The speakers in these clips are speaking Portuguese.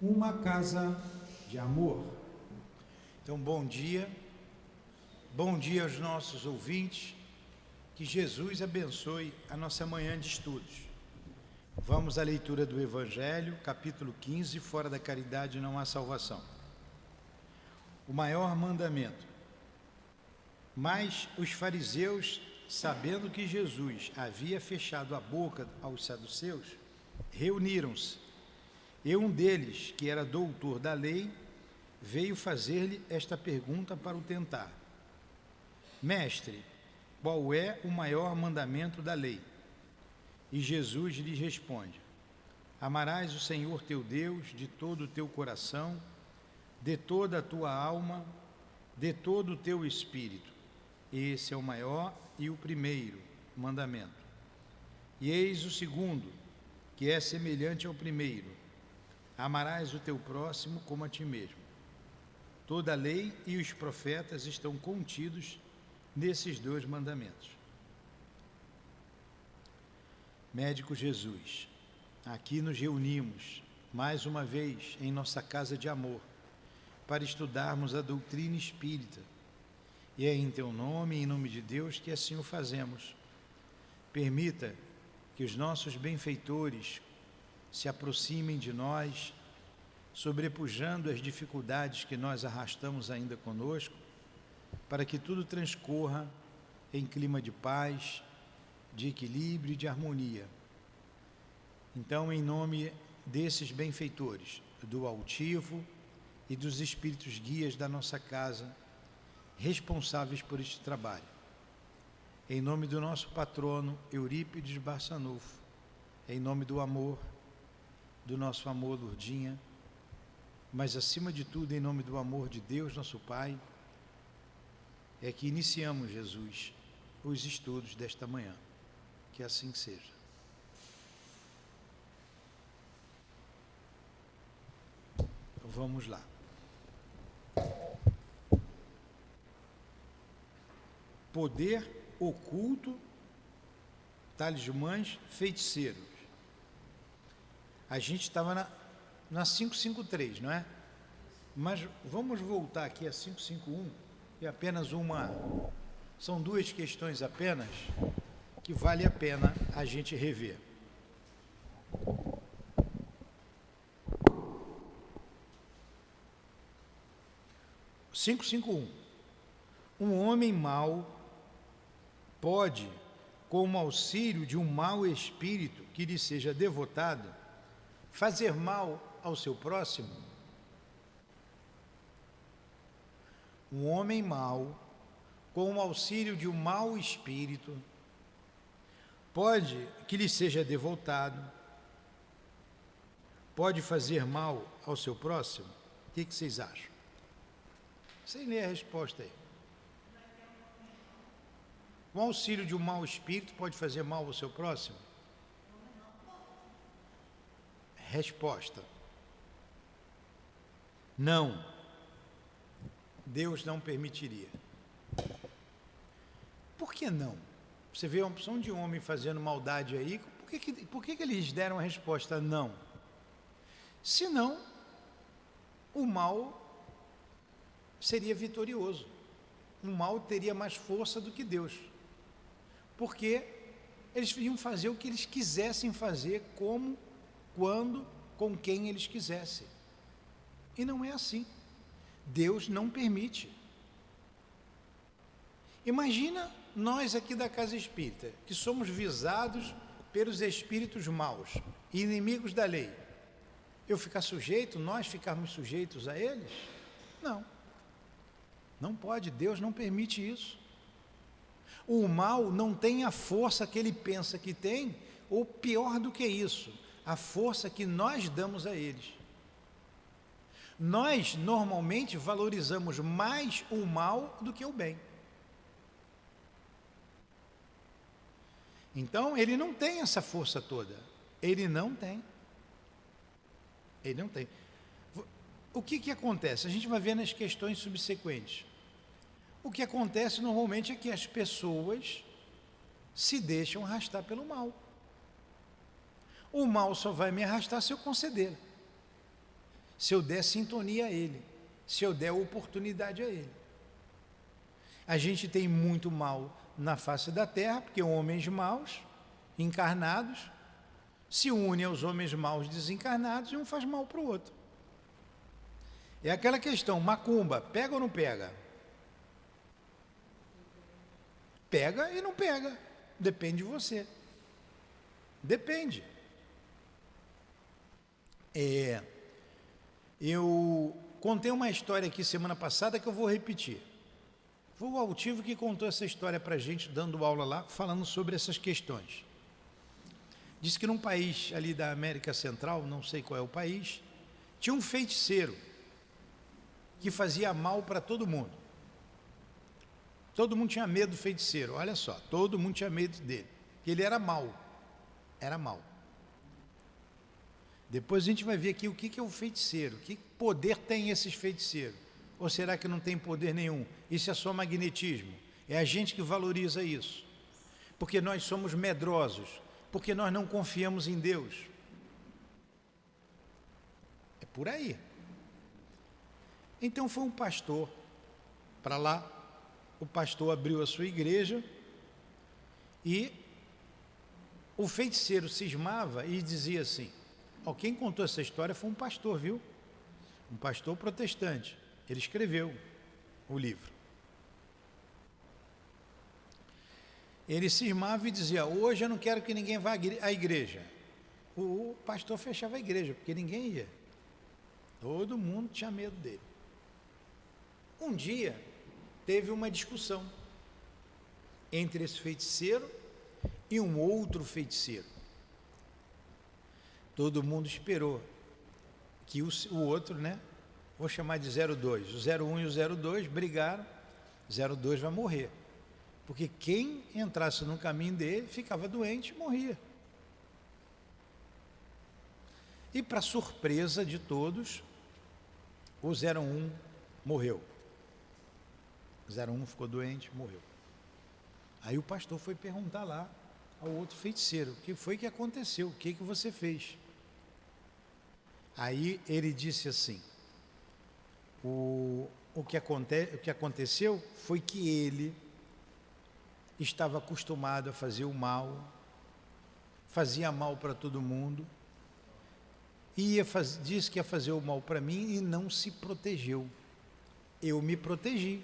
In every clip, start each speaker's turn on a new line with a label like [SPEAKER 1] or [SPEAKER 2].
[SPEAKER 1] uma casa de amor.
[SPEAKER 2] Então, bom dia aos nossos ouvintes, que Jesus abençoe a nossa manhã de estudos. Vamos à leitura do Evangelho, capítulo 15, fora da caridade não há salvação. O maior mandamento. Mas os fariseus, sabendo que Jesus havia fechado a boca aos saduceus, reuniram-se, e um deles, que era doutor da lei, veio fazer-lhe esta pergunta para o tentar: Mestre, qual é o maior mandamento da lei? E Jesus lhe responde: Amarás o Senhor teu Deus de todo o teu coração, de toda a tua alma, de todo o teu espírito. Esse é o maior e o primeiro mandamento. E eis o segundo, que é semelhante ao primeiro: amarás o teu próximo como a ti mesmo. Toda a lei e os profetas estão contidos nesses dois mandamentos. Médico Jesus, aqui nos reunimos mais uma vez em nossa casa de amor para estudarmos a doutrina espírita, e é em teu nome e em nome de Deus que assim o fazemos. Permita que os nossos benfeitores se aproximem de nós, sobrepujando as dificuldades que nós arrastamos ainda conosco, para que tudo transcorra em clima de paz, de equilíbrio e de harmonia. Então, em nome desses benfeitores, do altivo e dos espíritos guias da nossa casa, responsáveis por este trabalho, em nome do nosso patrono Eurípides Barçanufo, em nome do amor, do nosso amor Lourdinha, mas acima de tudo em nome do amor de Deus, nosso Pai, é que iniciamos, Jesus, os estudos desta manhã. Que assim seja. Vamos lá. Poder oculto, talismãs, feiticeiros. A gente estava na 553, não é? Mas vamos voltar aqui a 551, e apenas são duas questões apenas, que vale a pena a gente rever. – 551. Um homem mau pode, com o auxílio de um mau espírito que lhe seja devotado, fazer mal ao seu próximo? Um homem mau, com o auxílio de um mau espírito, pode, que lhe seja devotado, pode fazer mal ao seu próximo? O que vocês acham? Sem ler a resposta aí. O auxílio de um mau espírito pode fazer mal ao seu próximo? Resposta: não. Deus não permitiria. Por que não? Você vê a opção de um homem fazendo maldade aí, por que eles deram a resposta não? Senão, o mal seria vitorioso. O mal teria mais força do que Deus. Porque eles iam fazer o que eles quisessem fazer, como, quando, com quem eles quisessem. E não é assim. Deus não permite. Imagina nós aqui da Casa Espírita, que somos visados pelos espíritos maus, inimigos da lei. Nós ficarmos sujeitos a eles? Não. Não pode, Deus não permite isso. O mal não tem a força que ele pensa que tem, ou pior do que isso, a força que nós damos a eles. Nós, normalmente, valorizamos mais o mal do que o bem. Então, ele não tem essa força toda. Ele não tem. O que acontece? A gente vai ver nas questões subsequentes. O que acontece normalmente é que as pessoas se deixam arrastar pelo mal. O mal só vai me arrastar se eu conceder. se eu der sintonia a ele, se eu der oportunidade a ele. A gente tem muito mal na face da terra, porque homens maus, encarnados, se unem aos homens maus desencarnados e um faz mal para o outro. É aquela questão, macumba, pega ou não pega? Pega e não pega, depende de você. Depende. Eu contei uma história aqui semana passada que eu vou repetir. Foi o Altivo que contou essa história para a gente, dando aula lá, falando sobre essas questões. Disse que num país ali da América Central, não sei qual é o país, tinha um feiticeiro que fazia mal para todo mundo. Todo mundo tinha medo do feiticeiro, olha só, todo mundo tinha medo dele, porque ele era mau, era mau. Depois a gente vai ver aqui o que é o feiticeiro, que poder tem esses feiticeiros, ou será que não tem poder nenhum? Isso é só magnetismo, é a gente que valoriza isso, porque nós somos medrosos, porque nós não confiamos em Deus. É por aí. Então foi um pastor para lá, o pastor abriu a sua igreja e o feiticeiro cismava e dizia assim, quem contou essa história foi um pastor, viu? Um pastor protestante, ele escreveu o livro. Ele cismava e dizia, hoje eu não quero que ninguém vá à igreja. O pastor fechava a igreja, porque ninguém ia. Todo mundo tinha medo dele. Um dia, teve uma discussão entre esse feiticeiro e um outro feiticeiro. Todo mundo esperou que o outro, vou chamar de 02, o 01 e o 02 brigaram, 02 vai morrer. Porque quem entrasse no caminho dele ficava doente e morria. E para surpresa de todos, o 01 morreu. O 01 ficou doente, morreu. Aí o pastor foi perguntar lá ao outro feiticeiro, o que foi que aconteceu, o que você fez? Aí ele disse assim, o que aconteceu foi que ele estava acostumado a fazer o mal, fazia mal para todo mundo, disse que ia fazer o mal para mim e não se protegeu. Eu me protegi,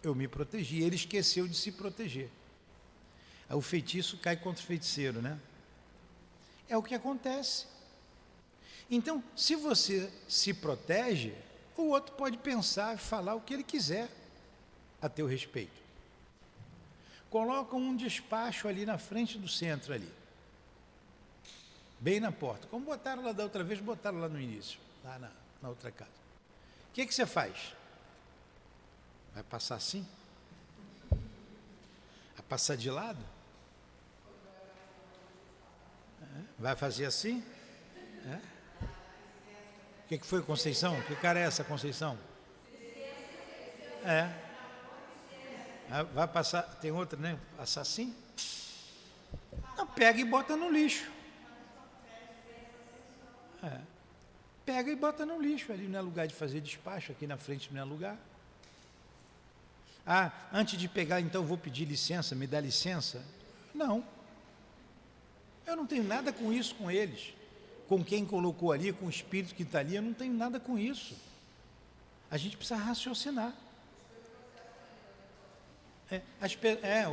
[SPEAKER 2] ele esqueceu de se proteger. Aí o feitiço cai contra o feiticeiro, É o que acontece. Então, se você se protege, o outro pode pensar e falar o que ele quiser a teu respeito. Colocam um despacho ali na frente do centro ali, bem na porta, como botaram lá da outra vez, botaram lá no início, lá na outra casa. O que você faz? Vai passar assim? Vai passar de lado? Vai fazer assim? O que foi, Conceição? Que cara é essa, Conceição? Vai passar, tem outra, Passar assim? Não, pega e bota no lixo. Pega e bota no lixo, ali não é lugar de fazer despacho, aqui na frente não é lugar. Antes de pegar, então vou pedir licença, me dá licença? Não. Eu não tenho nada com isso com eles. Com quem colocou ali, com o espírito que está ali, eu não tenho nada com isso. A gente precisa raciocinar.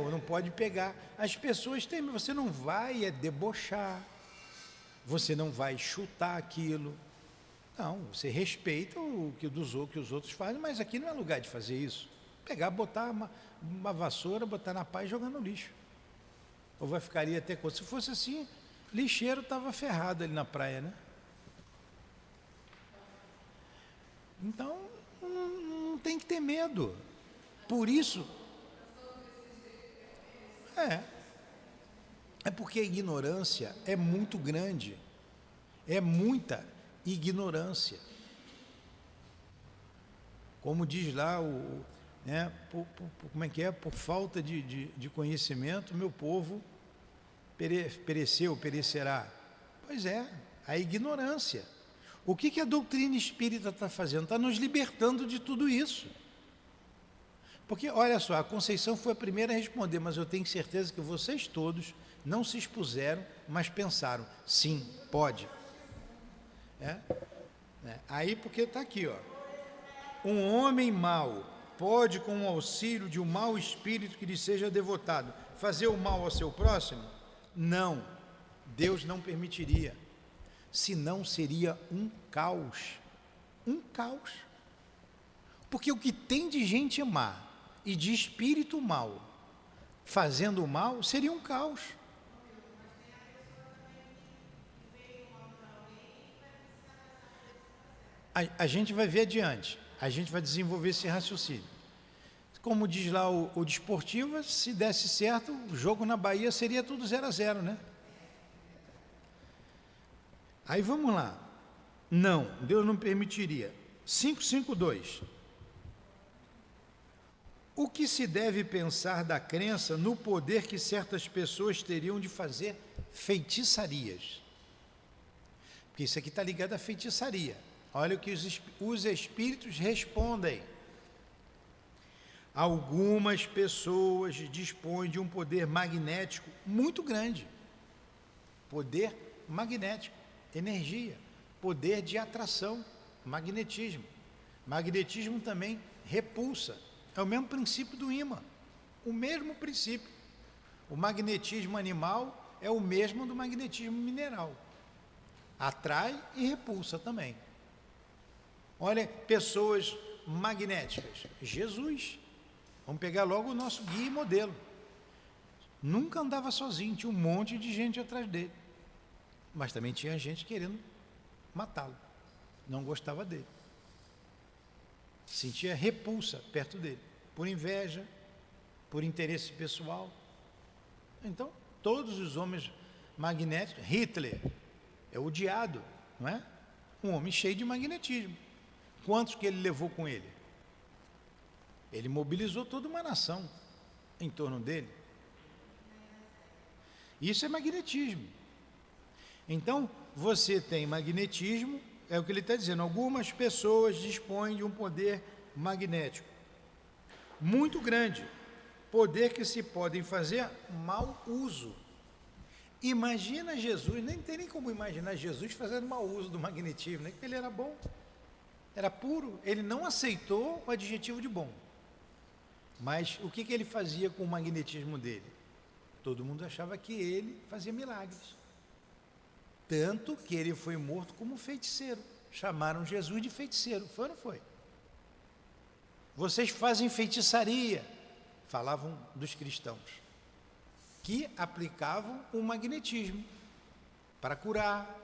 [SPEAKER 2] Ou não pode pegar. As pessoas têm, você não vai debochar, você não vai chutar aquilo. Não, você respeita o que os outros fazem, mas aqui não é lugar de fazer isso. Pegar, botar uma vassoura, botar na pá e jogar no lixo. Ou vai ficaria até coisa. Se fosse assim, lixeiro estava ferrado ali na praia, Então, não tem que ter medo. Por isso, é porque a ignorância é muito grande, é muita ignorância. Como diz lá, como é que é? Por falta de conhecimento, meu povo perecerá. Pois é, a ignorância. O que a doutrina espírita está fazendo? Está nos libertando de tudo isso. Porque, olha só, a Conceição foi a primeira a responder, mas eu tenho certeza que vocês todos não se expuseram, mas pensaram, sim, pode. Aí, porque está aqui, ó. Um homem mau pode, com o auxílio de um mau espírito que lhe seja devotado, fazer o mal ao seu próximo? Não, Deus não permitiria. Senão seria um caos. Um caos. Porque o que tem de gente má e de espírito mau fazendo o mal seria um caos. A gente vai ver adiante, a gente vai desenvolver esse raciocínio. Como diz lá o Desportiva, se desse certo, o jogo na Bahia seria tudo 0-0, né? Aí vamos lá. Não, Deus não permitiria. 552. O que se deve pensar da crença no poder que certas pessoas teriam de fazer feitiçarias? Porque isso aqui está ligado à feitiçaria. Olha o que os espíritos respondem. Algumas pessoas dispõem de um poder magnético muito grande. Poder magnético, energia, poder de atração, magnetismo. Magnetismo também repulsa. É o mesmo princípio do ímã, o mesmo princípio. O magnetismo animal é o mesmo do magnetismo mineral. Atrai e repulsa também. Olha, pessoas magnéticas. Jesus. Vamos pegar logo o nosso guia e modelo. Nunca andava sozinho, tinha um monte de gente atrás dele. Mas também tinha gente querendo matá-lo. Não gostava dele. Sentia repulsa perto dele. Por inveja, por interesse pessoal. Então, todos os homens magnéticos, Hitler é odiado, não é? Um homem cheio de magnetismo. Quantos que ele levou com ele? Ele mobilizou toda uma nação em torno dele. Isso é magnetismo. Então, você tem magnetismo, é o que ele está dizendo, algumas pessoas dispõem de um poder magnético muito grande, poder que se podem fazer mau uso. Imagina Jesus, nem tem nem como imaginar Jesus fazendo mau uso do magnetismo, né? Porque ele era bom, era puro, ele não aceitou o adjetivo de bom. Mas o que ele fazia com o magnetismo dele? Todo mundo achava que ele fazia milagres. Tanto que ele foi morto como feiticeiro. Chamaram Jesus de feiticeiro, foi ou não foi? Vocês fazem feitiçaria, falavam dos cristãos, que aplicavam o magnetismo para curar,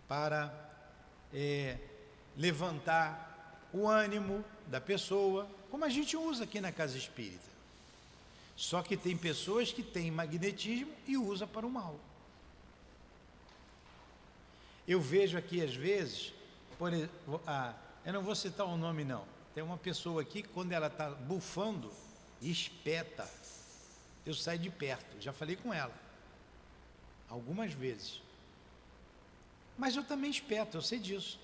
[SPEAKER 2] para levantar o ânimo da pessoa, como a gente usa aqui na casa espírita. Só que tem pessoas que têm magnetismo e usa para o mal. Eu vejo aqui às vezes, eu não vou citar o nome não, tem uma pessoa aqui que quando ela está bufando, espeta, eu saio de perto, já falei com ela, algumas vezes, mas eu também espeto, eu sei disso,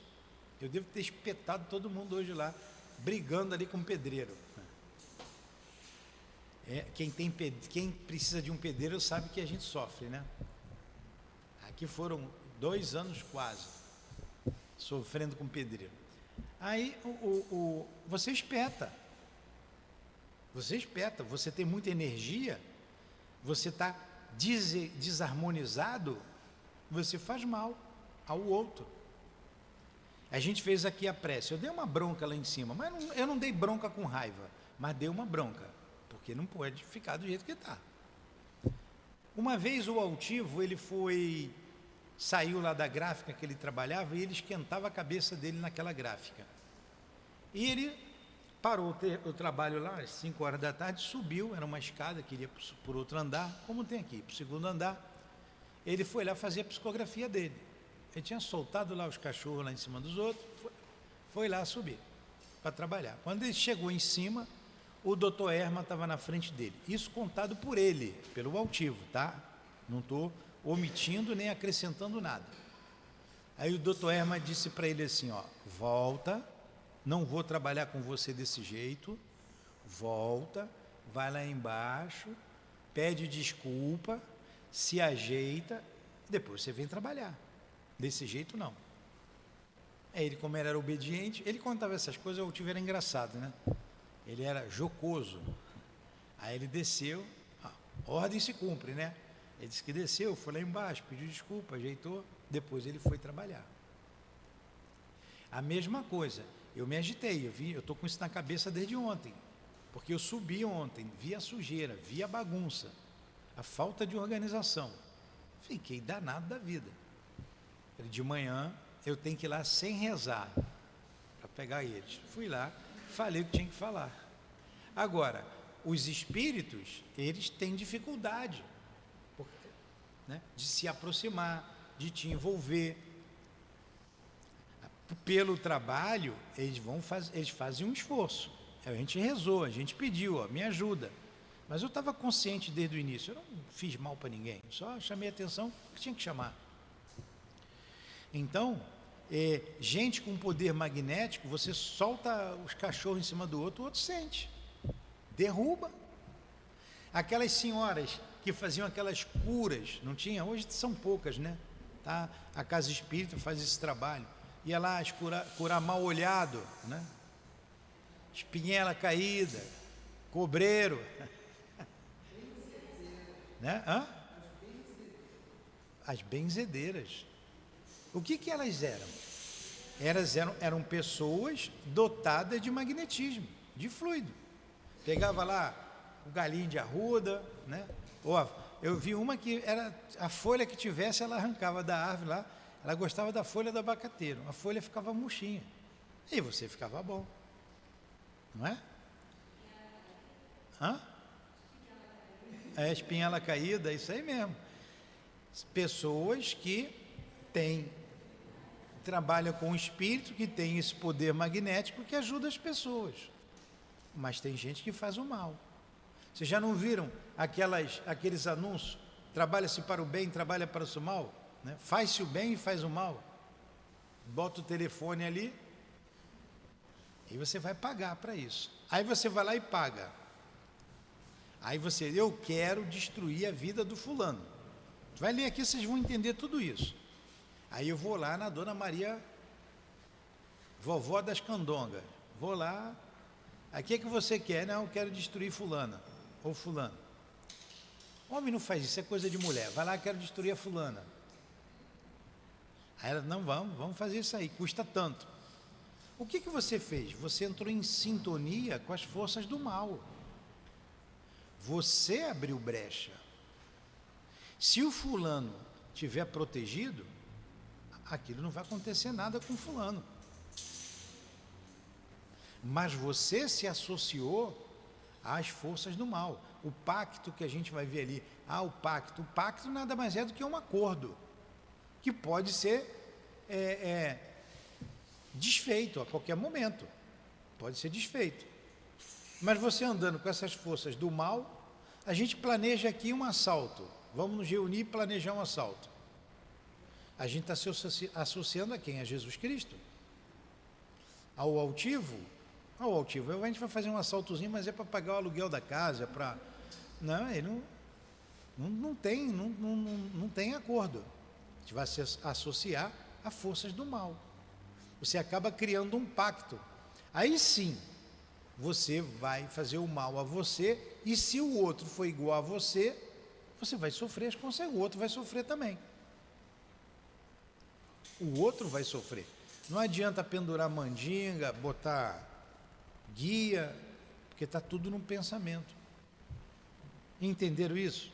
[SPEAKER 2] eu devo ter espetado todo mundo hoje lá, brigando ali com o pedreiro. Quem precisa de um pedreiro sabe que a gente sofre, né? Aqui foram 2 anos quase sofrendo com pedreiro. Aí você espeta, você tem muita energia, você está desarmonizado, você faz mal ao outro. A gente fez aqui a prece, eu dei uma bronca lá em cima, mas eu não dei bronca com raiva, mas dei uma bronca, porque não pode ficar do jeito que está. Uma vez o altivo, saiu lá da gráfica que ele trabalhava e ele esquentava a cabeça dele naquela gráfica. E ele parou o trabalho lá, às 5 horas da tarde, subiu, era uma escada, queria por outro andar, como tem aqui, para o 2º andar. Ele foi lá fazer a psicografia dele. Ele tinha soltado lá os cachorros lá em cima dos outros, foi lá subir para trabalhar. Quando ele chegou em cima, o doutor Herman estava na frente dele. Isso contado por ele, pelo altivo, tá? Não estou omitindo nem acrescentando nada. Aí o doutor Herman disse para ele assim, ó, volta, não vou trabalhar com você desse jeito, volta, vai lá embaixo, pede desculpa, se ajeita, depois você vem trabalhar. Desse jeito não. Aí ele, como ele era obediente, ele contava essas coisas, o tio era engraçado, né? Ele era jocoso. Aí ele desceu, a ordem se cumpre, né? Ele disse que desceu, foi lá embaixo, pediu desculpa, ajeitou, depois ele foi trabalhar. A mesma coisa, eu me agitei, eu estou com isso na cabeça desde ontem, porque eu subi ontem, vi a sujeira, vi a bagunça, a falta de organização. Fiquei danado da vida. De manhã eu tenho que ir lá sem rezar para pegar eles. Fui lá, falei o que tinha que falar. Agora, os espíritos, eles têm dificuldade, né, de se aproximar, de te envolver. Pelo trabalho, eles fazem um esforço. A gente rezou, a gente pediu, ó, me ajuda. Mas eu estava consciente desde o início, eu não fiz mal para ninguém, só chamei a atenção que tinha que chamar. Então, gente com poder magnético, você solta os cachorros em cima do outro, o outro sente, derruba. Aquelas senhoras que faziam aquelas curas, não tinha? Hoje são poucas, né? Tá? A Casa Espírita faz esse trabalho. Ia lá curar mal olhado, né? Espinhela caída, cobreiro, né? Hã? As benzedeiras. O que elas eram? Eram pessoas dotadas de magnetismo, de fluido. Pegava lá o galinho de arruda, né? Eu vi uma que era a folha que tivesse, ela arrancava da árvore lá. Ela gostava da folha do abacateiro. A folha ficava murchinha. E você ficava bom. Não é? Hã? É, espinhela caída, isso aí mesmo. Pessoas que trabalham com o espírito, que tem esse poder magnético que ajuda as pessoas. Mas tem gente que faz o mal. Vocês já não viram aqueles anúncios? Trabalha-se para o bem, trabalha para o mal? Né? Faz-se o bem e faz o mal. Bota o telefone ali e você vai pagar para isso. Aí você vai lá e paga. Aí eu quero destruir a vida do fulano. Vai ler aqui, vocês vão entender tudo isso. Aí eu vou lá na Dona Maria, vovó das Candongas. Vou lá. Aqui é que você quer? Não, eu quero destruir fulana ou fulano. Homem não faz isso, é coisa de mulher. Vai lá, quero destruir a fulana. Aí ela, não, vamos fazer isso aí, custa tanto. O que você fez? Você entrou em sintonia com as forças do mal. Você abriu brecha. Se o fulano estiver protegido, aquilo não vai acontecer nada com fulano. Mas você se associou às forças do mal. O pacto que a gente vai ver ali, o pacto nada mais é do que um acordo, que pode ser desfeito a qualquer momento, pode ser desfeito. Mas você andando com essas forças do mal, a gente planeja aqui um assalto, vamos nos reunir e planejar um assalto. A gente está se associando a quem? A Jesus Cristo. Ao altivo, a gente vai fazer um assaltozinho, mas é para pagar o aluguel da casa, não, ele não tem acordo. A gente vai se associar a forças do mal. Você acaba criando um pacto. Aí sim, você vai fazer o mal a você, e se o outro for igual a você vai sofrer as consequências, o outro vai sofrer também. O outro vai sofrer. Não adianta pendurar mandinga, botar guia, porque está tudo no pensamento. Entenderam isso?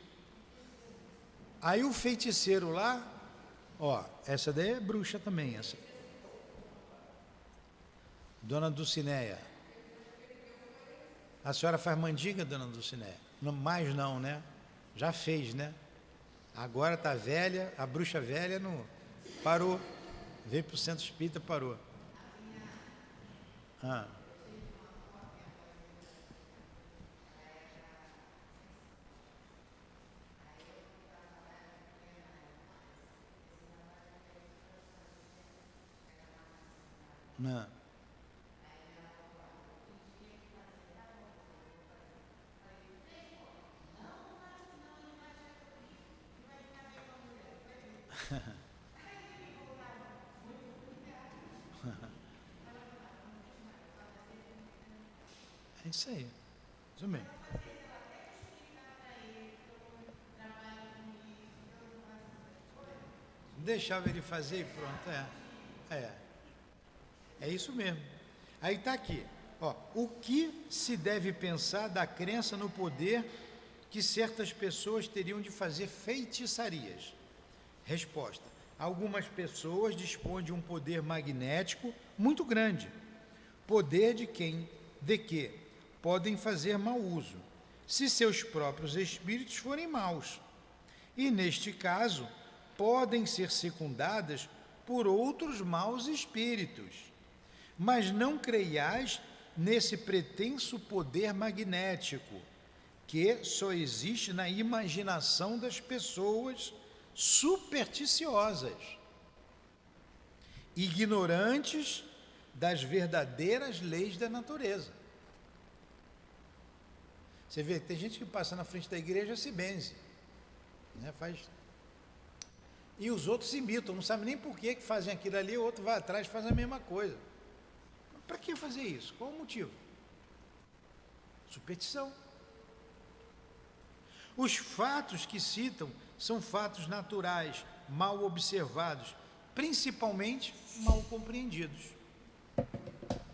[SPEAKER 2] Aí o feiticeiro lá, essa daí é bruxa também, essa. Dona Dulcineia. A senhora faz mandinga, Dona Dulcineia? Mais não, né? Já fez, né? Agora está velha, a bruxa velha parou. Veio para o centro espírita, parou. Não. É isso aí. Isso mesmo. Deixava ele fazer e pronto. É isso mesmo. Aí está aqui. Ó, o que se deve pensar da crença no poder que certas pessoas teriam de fazer feitiçarias? Resposta: algumas pessoas dispõem de um poder magnético muito grande, poder de que podem fazer mau uso, se seus próprios espíritos forem maus. E neste caso, podem ser secundadas por outros maus espíritos. Mas não creiais nesse pretenso poder magnético, que só existe na imaginação das pessoas supersticiosas, ignorantes das verdadeiras leis da natureza. Você vê, tem gente que passa na frente da igreja e se benze, né? E os outros se imitam, não sabem nem por que fazem aquilo ali, o outro vai atrás e faz a mesma coisa. Para que fazer isso? Qual o motivo? Superstição. Os fatos que citam são fatos naturais, mal observados, principalmente mal compreendidos.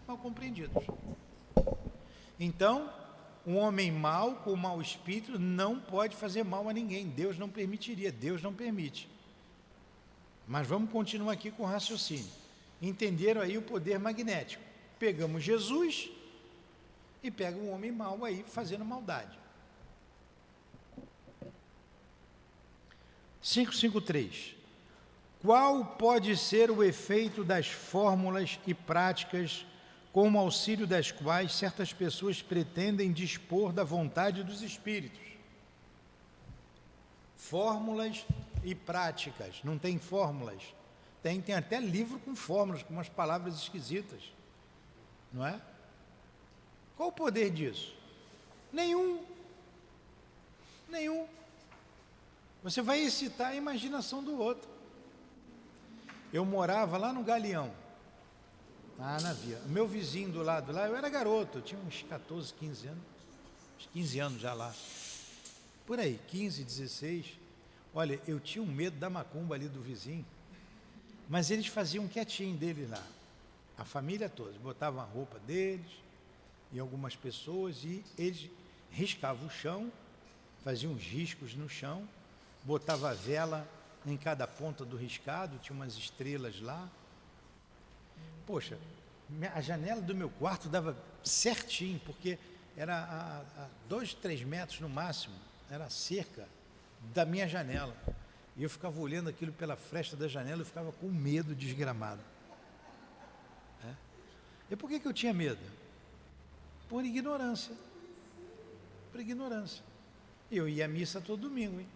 [SPEAKER 2] Mal compreendidos. Então, um homem mau com mau espírito não pode fazer mal a ninguém. Deus não permitiria, Deus não permite. Mas vamos continuar aqui com o raciocínio. Entenderam aí o poder magnético. Pegamos Jesus e pega um homem mau aí fazendo maldade. 553. Qual pode ser o efeito das fórmulas e práticas com o auxílio das quais certas pessoas pretendem dispor da vontade dos espíritos? Fórmulas e práticas. Não tem fórmulas? Tem até livro com fórmulas, com umas palavras esquisitas. Não é? Qual o poder disso? Nenhum. Você vai excitar a imaginação do outro. Eu morava lá no Galeão, lá na Via. O meu vizinho do lado lá, eu era garoto, eu tinha uns 14, 15 anos, uns 15 anos já lá. Por aí, 15, 16. Olha, eu tinha um medo da macumba ali do vizinho, mas eles faziam quietinho deles lá. A família toda, botavam a roupa deles e algumas pessoas e eles riscavam o chão, faziam uns riscos no chão, botava a vela em cada ponta do riscado, tinha umas estrelas lá. Poxa, a janela do meu quarto dava certinho, porque era a 2, 3 metros no máximo, era a cerca da minha janela. E eu ficava olhando aquilo pela fresta da janela, eu ficava com medo desgramado. E por que eu tinha medo? Por ignorância. Por ignorância. Eu ia à missa todo domingo, hein?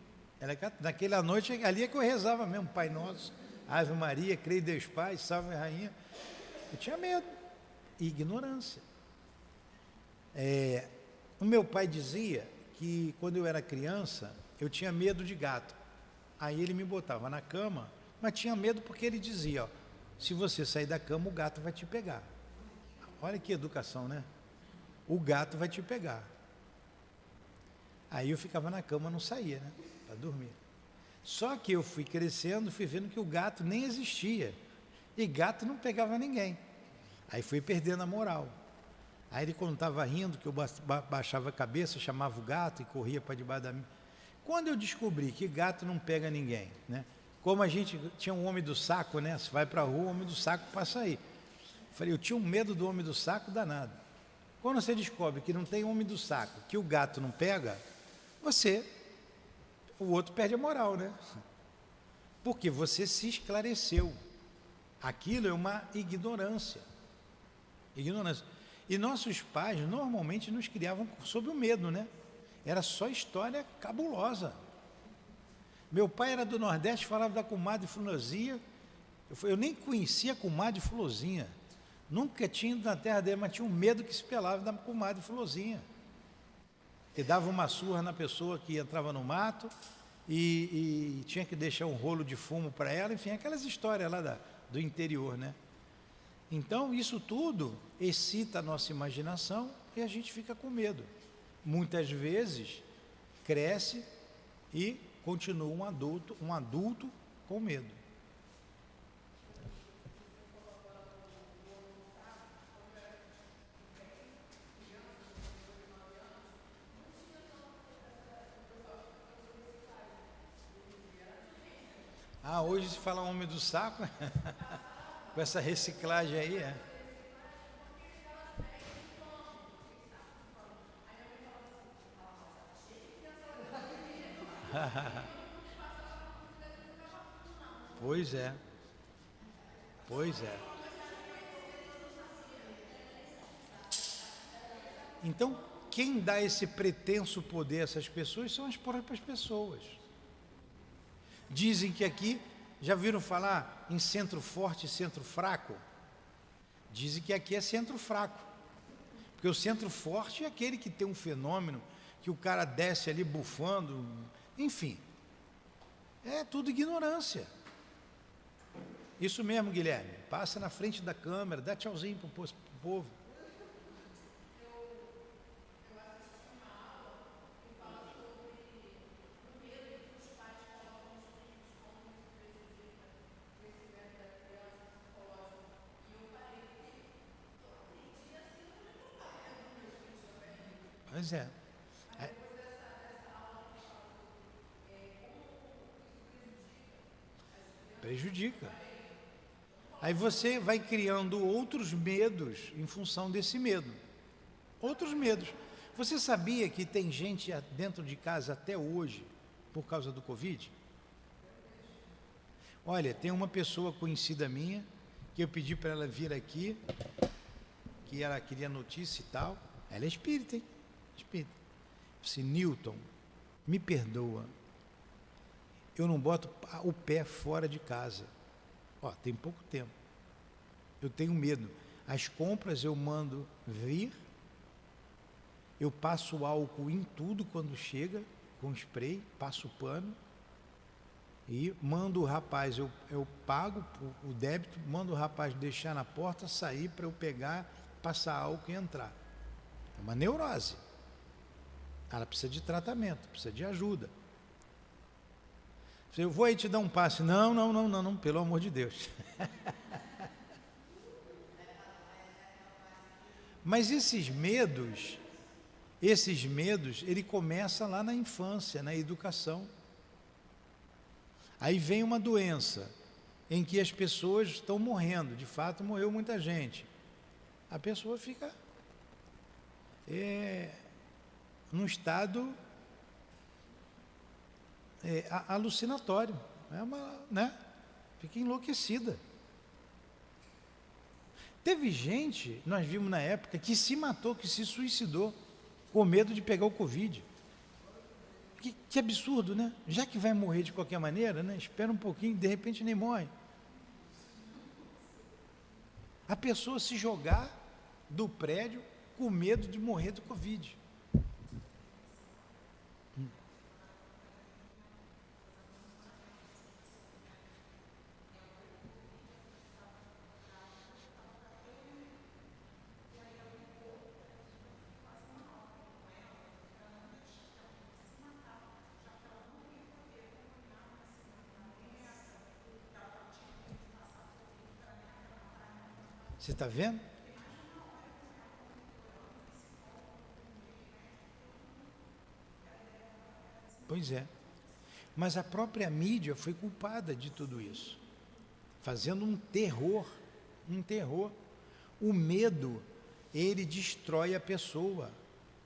[SPEAKER 2] Naquela noite, ali é que eu rezava mesmo, Pai Nosso, Ave Maria, creio em Deus Pai, salve a Rainha. Eu tinha medo. Ignorância. O meu pai dizia que quando eu era criança, eu tinha medo de gato. Aí ele me botava na cama, mas tinha medo porque ele dizia, ó, se você sair da cama, o gato vai te pegar. Olha que educação, né? O gato vai te pegar. Aí eu ficava na cama, não saía, né? Para dormir. Só que eu fui crescendo, fui vendo que o gato nem existia. E gato não pegava ninguém. Aí fui perdendo a moral. Aí ele, quando estava rindo, que eu baixava a cabeça, chamava o gato e corria para debaixo da minha. Quando eu descobri que gato não pega ninguém, né? Como a gente tinha um homem do saco, né? Você vai para a rua, o homem do saco passa aí. Falei, eu tinha um medo do homem do saco danado. Quando você descobre que não tem homem do saco, que o gato não pega, o outro perde a moral, né? Porque você se esclareceu. Aquilo é uma ignorância. Ignorância. E nossos pais normalmente nos criavam sob o medo, né? Era só história cabulosa. Meu pai era do Nordeste, falava da comadre Fulozinha. Eu nem conhecia a comadre Fulozinha. Nunca tinha ido na terra dele, mas tinha um medo que se pelava da comadre Florzinha. Que dava uma surra na pessoa que entrava no mato e tinha que deixar um rolo de fumo para ela, enfim, aquelas histórias lá do interior, né? Então, isso tudo excita a nossa imaginação e a gente fica com medo. Muitas vezes, cresce e continua um adulto com medo. Ah, hoje se fala homem do saco, com essa reciclagem aí, é. Pois é, pois é. Então, quem dá esse pretenso poder a essas pessoas são as próprias pessoas. Dizem que aqui, já viram falar em centro forte e centro fraco? Dizem que aqui é centro fraco. Porque o centro forte é aquele que tem um fenômeno, que o cara desce ali bufando, enfim. É tudo ignorância. Isso mesmo, Guilherme. Passa na frente da câmera, dá tchauzinho pro povo. Pois é. Prejudica. Aí você vai criando outros medos em função desse medo. Outros medos. Você sabia que tem gente dentro de casa até hoje por causa do Covid? Olha, tem uma pessoa conhecida minha que eu pedi para ela vir aqui, que ela queria notícia e tal. Ela é espírita, hein? Espírita. Eu disse, Newton, me perdoa. Eu não boto o pé fora de casa. Ó, tem pouco tempo. Eu tenho medo. As compras eu mando vir. Eu passo álcool em tudo quando chega, com spray, passo pano. E mando o rapaz, eu pago o débito, mando o rapaz deixar na porta, sair para eu pegar, passar álcool e entrar. É uma neurose. Ela precisa de tratamento, precisa de ajuda. Eu vou aí te dar um passe. Não, pelo amor de Deus. Mas esses medos, ele começa lá na infância, na educação. Aí vem uma doença em que as pessoas estão morrendo, de fato morreu muita gente. A pessoa fica num estado alucinatório, fica enlouquecida. Teve gente, nós vimos na época, que se matou, que se suicidou, com medo de pegar o Covid. Que absurdo, né? Já que vai morrer de qualquer maneira, né? Espera um pouquinho, de repente nem morre. A pessoa se jogar do prédio com medo de morrer do Covid. Você está vendo? Pois é. Mas a própria mídia foi culpada de tudo isso, fazendo um terror. O medo, ele destrói a pessoa.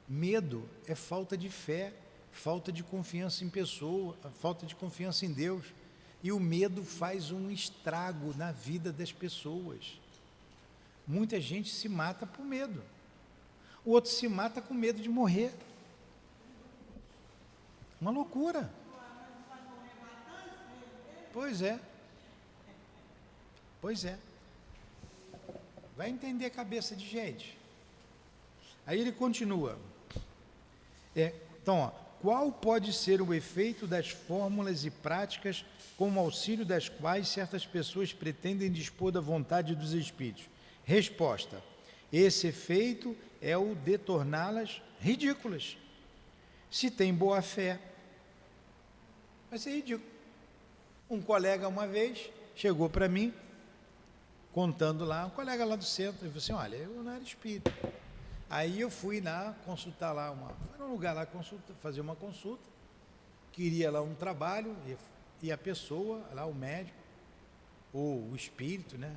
[SPEAKER 2] Medo é falta de fé, falta de confiança em pessoa, falta de confiança em Deus. E o medo faz um estrago na vida das pessoas. Muita gente se mata por medo. O outro se mata com medo de morrer. Uma loucura. Pois é. Vai entender a cabeça de gente. Aí ele continua. Então, ó, qual pode ser o efeito das fórmulas e práticas com o auxílio das quais certas pessoas pretendem dispor da vontade dos espíritos? Resposta: esse efeito é o de torná-las ridículas. Se tem boa fé, vai ser ridículo. Um colega uma vez chegou para mim, contando lá, um colega lá do centro, e falou assim: olha, eu não era espírita. Aí eu fui lá consultar lá, foi num lugar lá fazer uma consulta, queria lá um trabalho, e a pessoa, lá o médico, ou o espírito, né,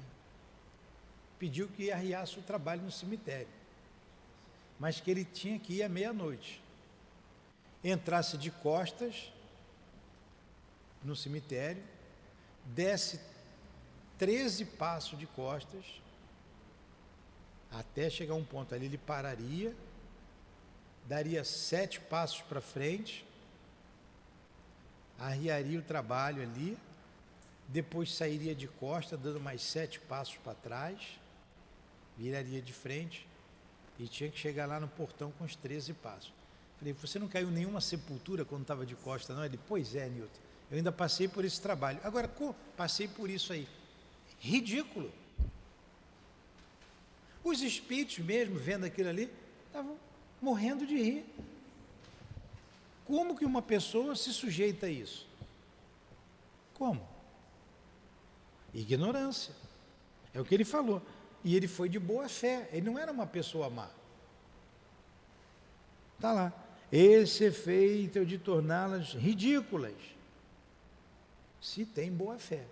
[SPEAKER 2] pediu que arriasse o trabalho no cemitério, mas que ele tinha que ir à meia-noite, entrasse de costas no cemitério, desse 13 passos de costas, até chegar a um ponto ali, ele pararia, daria 7 passos para frente, arriaria o trabalho ali, depois sairia de costa, dando mais 7 passos para trás, viraria de frente e tinha que chegar lá no portão com os 13 passos. Falei: você não caiu em nenhuma sepultura quando estava de costa, não? Ele: pois é, Newton, eu ainda passei por esse trabalho. Agora, passei por isso aí. Ridículo. Os espíritos mesmo, vendo aquilo ali, estavam morrendo de rir. Como que uma pessoa se sujeita a isso? Como? Ignorância. É o que ele falou. E ele foi de boa fé, ele não era uma pessoa má. Está lá. Esse efeito é de torná-las ridículas, se tem boa fé.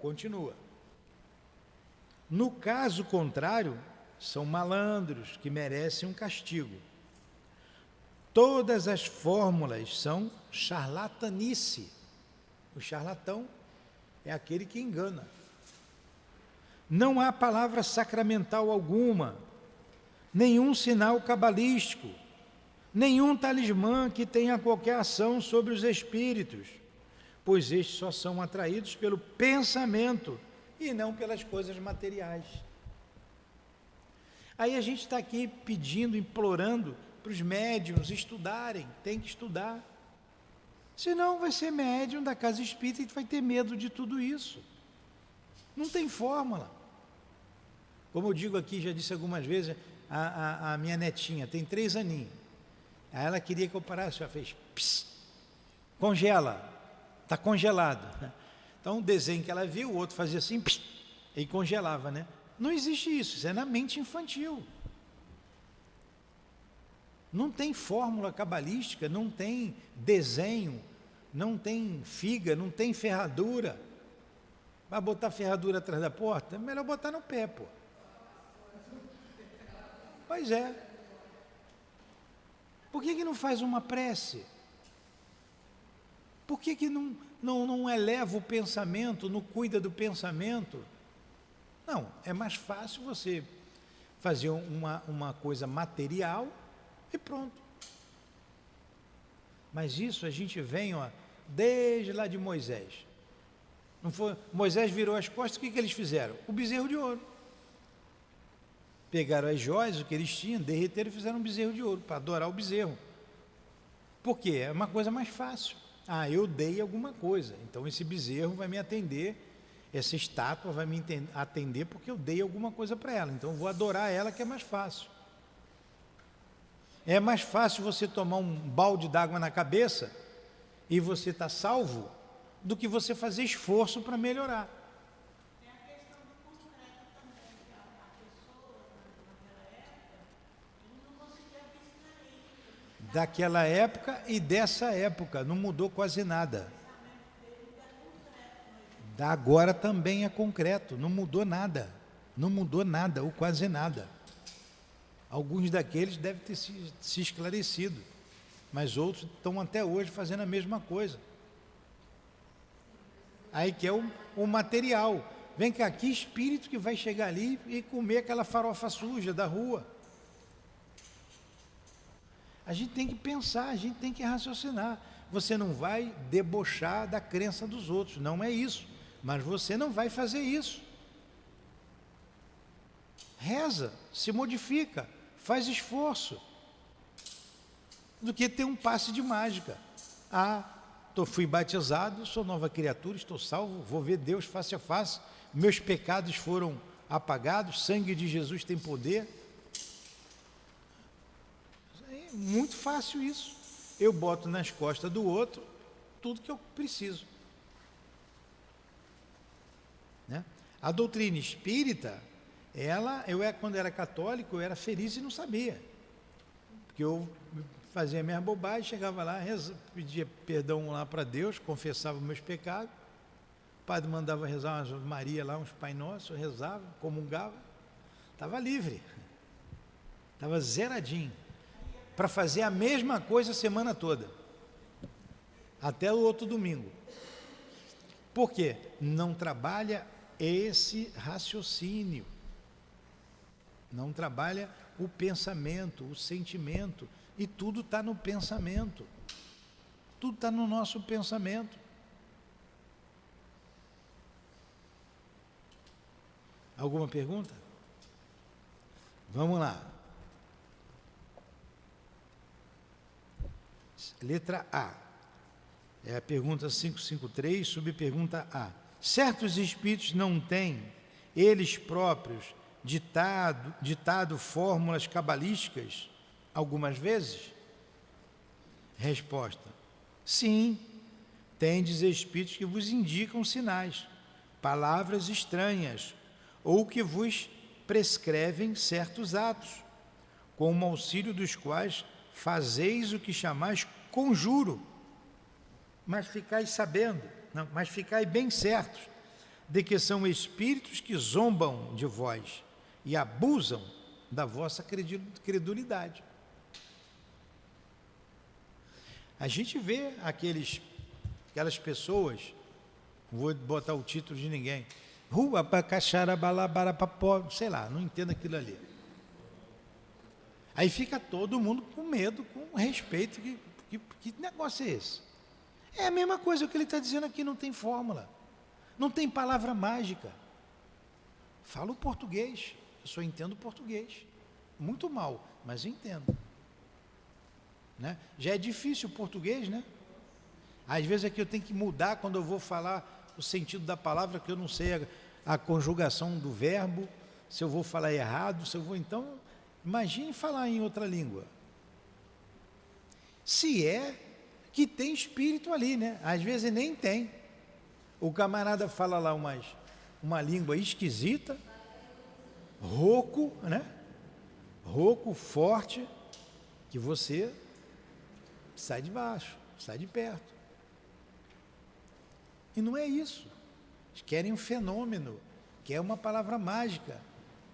[SPEAKER 2] Continua. No caso contrário, são malandros que merecem um castigo. Todas as fórmulas são charlatanice. O charlatão é aquele que engana. Não há palavra sacramental alguma, nenhum sinal cabalístico, nenhum talismã que tenha qualquer ação sobre os espíritos, pois estes só são atraídos pelo pensamento e não pelas coisas materiais. Aí a gente está aqui pedindo, implorando para os médiuns estudarem, tem que estudar. Senão vai ser médium da casa espírita e vai ter medo de tudo isso. Não tem fórmula. Como eu digo aqui, já disse algumas vezes, a minha netinha tem 3 aninhos. Aí ela queria que eu parasse, ela fez, pss, congela, está congelado. Então, um desenho que ela viu, o outro fazia assim, pss, e congelava, né? Não existe isso, isso é na mente infantil. Não tem fórmula cabalística, não tem desenho, não tem figa, não tem ferradura. Vai botar ferradura atrás da porta? É melhor botar no pé, pô. Pois é. Por que não faz uma prece? Por que não eleva o pensamento, não cuida do pensamento? Não, é mais fácil você fazer uma coisa material e pronto. Mas isso a gente vem, ó, desde lá de Moisés. Não foi? Moisés virou as costas, o que eles fizeram? O bezerro de ouro. Pegaram as joias, o que eles tinham, derreteram e fizeram um bezerro de ouro, para adorar o bezerro. Por quê? É uma coisa mais fácil. Ah, eu dei alguma coisa, então esse bezerro vai me atender, essa estátua vai me atender porque eu dei alguma coisa para ela, então eu vou adorar ela, que é mais fácil. É mais fácil você tomar um balde d'água na cabeça e você está salvo, do que você fazer esforço para melhorar.
[SPEAKER 3] Tem a questão do concreto também, que a pessoa, naquela época, ele não conseguia piscar ele.
[SPEAKER 2] Daquela época e dessa época, não mudou quase nada. Da agora também é concreto, não mudou nada. Não mudou nada, ou quase nada. Alguns daqueles devem ter se esclarecido, mas outros estão até hoje fazendo a mesma coisa. Aí que é o material. Vem cá, que espírito que vai chegar ali e comer aquela farofa suja da rua? A gente tem que pensar, a gente tem que raciocinar. Você não vai debochar da crença dos outros, não é isso. Mas você não vai fazer isso. reza, se modifica, faz esforço, do que ter um passe de mágica. Fui batizado, sou nova criatura, estou salvo, vou ver Deus face a face, meus pecados foram apagados, sangue de Jesus tem poder. É muito fácil isso. Eu boto nas costas do outro tudo que eu preciso. Né? A doutrina espírita, quando era católico, eu era feliz e não sabia. Porque eu fazia minhas bobagens, chegava lá, pedia perdão lá para Deus, confessava meus pecados, o padre mandava rezar umas Maria lá, uns Pai Nosso, eu rezava, comungava, estava livre, estava zeradinho, para fazer a mesma coisa a semana toda, até o outro domingo. Por quê? Não trabalha esse raciocínio, não trabalha o pensamento, o sentimento, e tudo está no pensamento, tudo está no nosso pensamento. Alguma pergunta? Vamos lá. Letra A. É a pergunta 553, subpergunta A. Certos espíritos não têm, eles próprios, ditado fórmulas cabalísticas algumas vezes? Resposta: sim, tendes espíritos que vos indicam sinais, palavras estranhas, ou que vos prescrevem certos atos, com o auxílio dos quais fazeis o que chamais conjuro, mas ficai sabendo, mas ficai bem certos de que são espíritos que zombam de vós e abusam da vossa credulidade. A gente vê aquelas pessoas, não vou botar o título de ninguém, rua para caixara, balabarapapó, sei lá, não entendo aquilo ali. Aí fica todo mundo com medo, com respeito, que negócio é esse? É a mesma coisa, o que ele está dizendo aqui, não tem fórmula, não tem palavra mágica. Falo português, eu só entendo português, muito mal, mas entendo. Né? Já é difícil o português, né? Às vezes aqui eu tenho que mudar quando eu vou falar o sentido da palavra, que eu não sei a conjugação do verbo, se eu vou falar errado, então, imagine falar em outra língua. Se é que tem espírito ali, né? Às vezes nem tem. O camarada fala lá uma língua esquisita, rouco, né? Rouco, forte, que você sai de baixo, sai de perto. E não é isso. Eles querem um fenômeno, quer uma palavra mágica.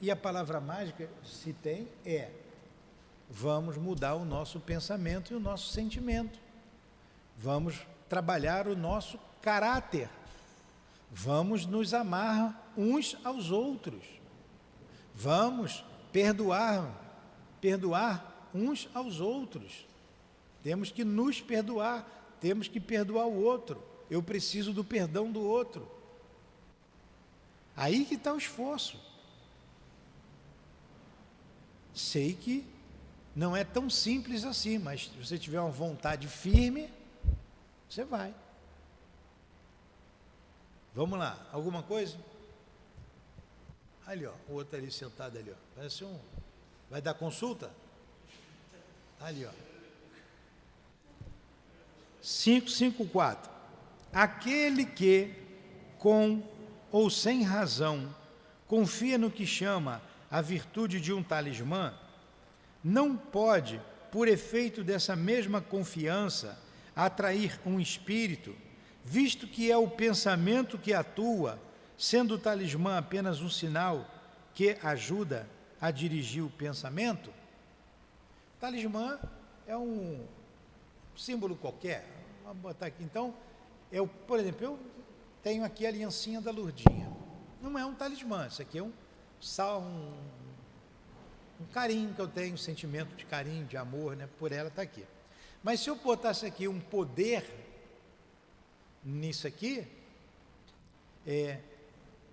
[SPEAKER 2] E a palavra mágica, se tem, vamos mudar o nosso pensamento e o nosso sentimento. Vamos trabalhar o nosso caráter. Vamos nos amar uns aos outros. Vamos perdoar uns aos outros. Temos que nos perdoar, temos que perdoar o outro. Eu preciso do perdão do outro. Aí que está o esforço. Sei que não é tão simples assim, mas se você tiver uma vontade firme, você vai. Vamos lá, alguma coisa? Ali, ó, o outro ali sentado ali, ó. Parece vai dar consulta? Ali, ó. 554. Aquele que, com ou sem razão, confia no que chama a virtude de um talismã, não pode, por efeito dessa mesma confiança, atrair um espírito, visto que é o pensamento que atua, sendo o talismã apenas um sinal que ajuda a dirigir o pensamento. Talismã é um símbolo qualquer. Vamos botar aqui então. Por exemplo, eu tenho aqui a aliancinha da Lourdinha. Não é um talismã, isso aqui é um carinho que eu tenho, um sentimento de carinho, de amor, né? Por ela está aqui. Mas se eu botasse aqui um poder nisso aqui,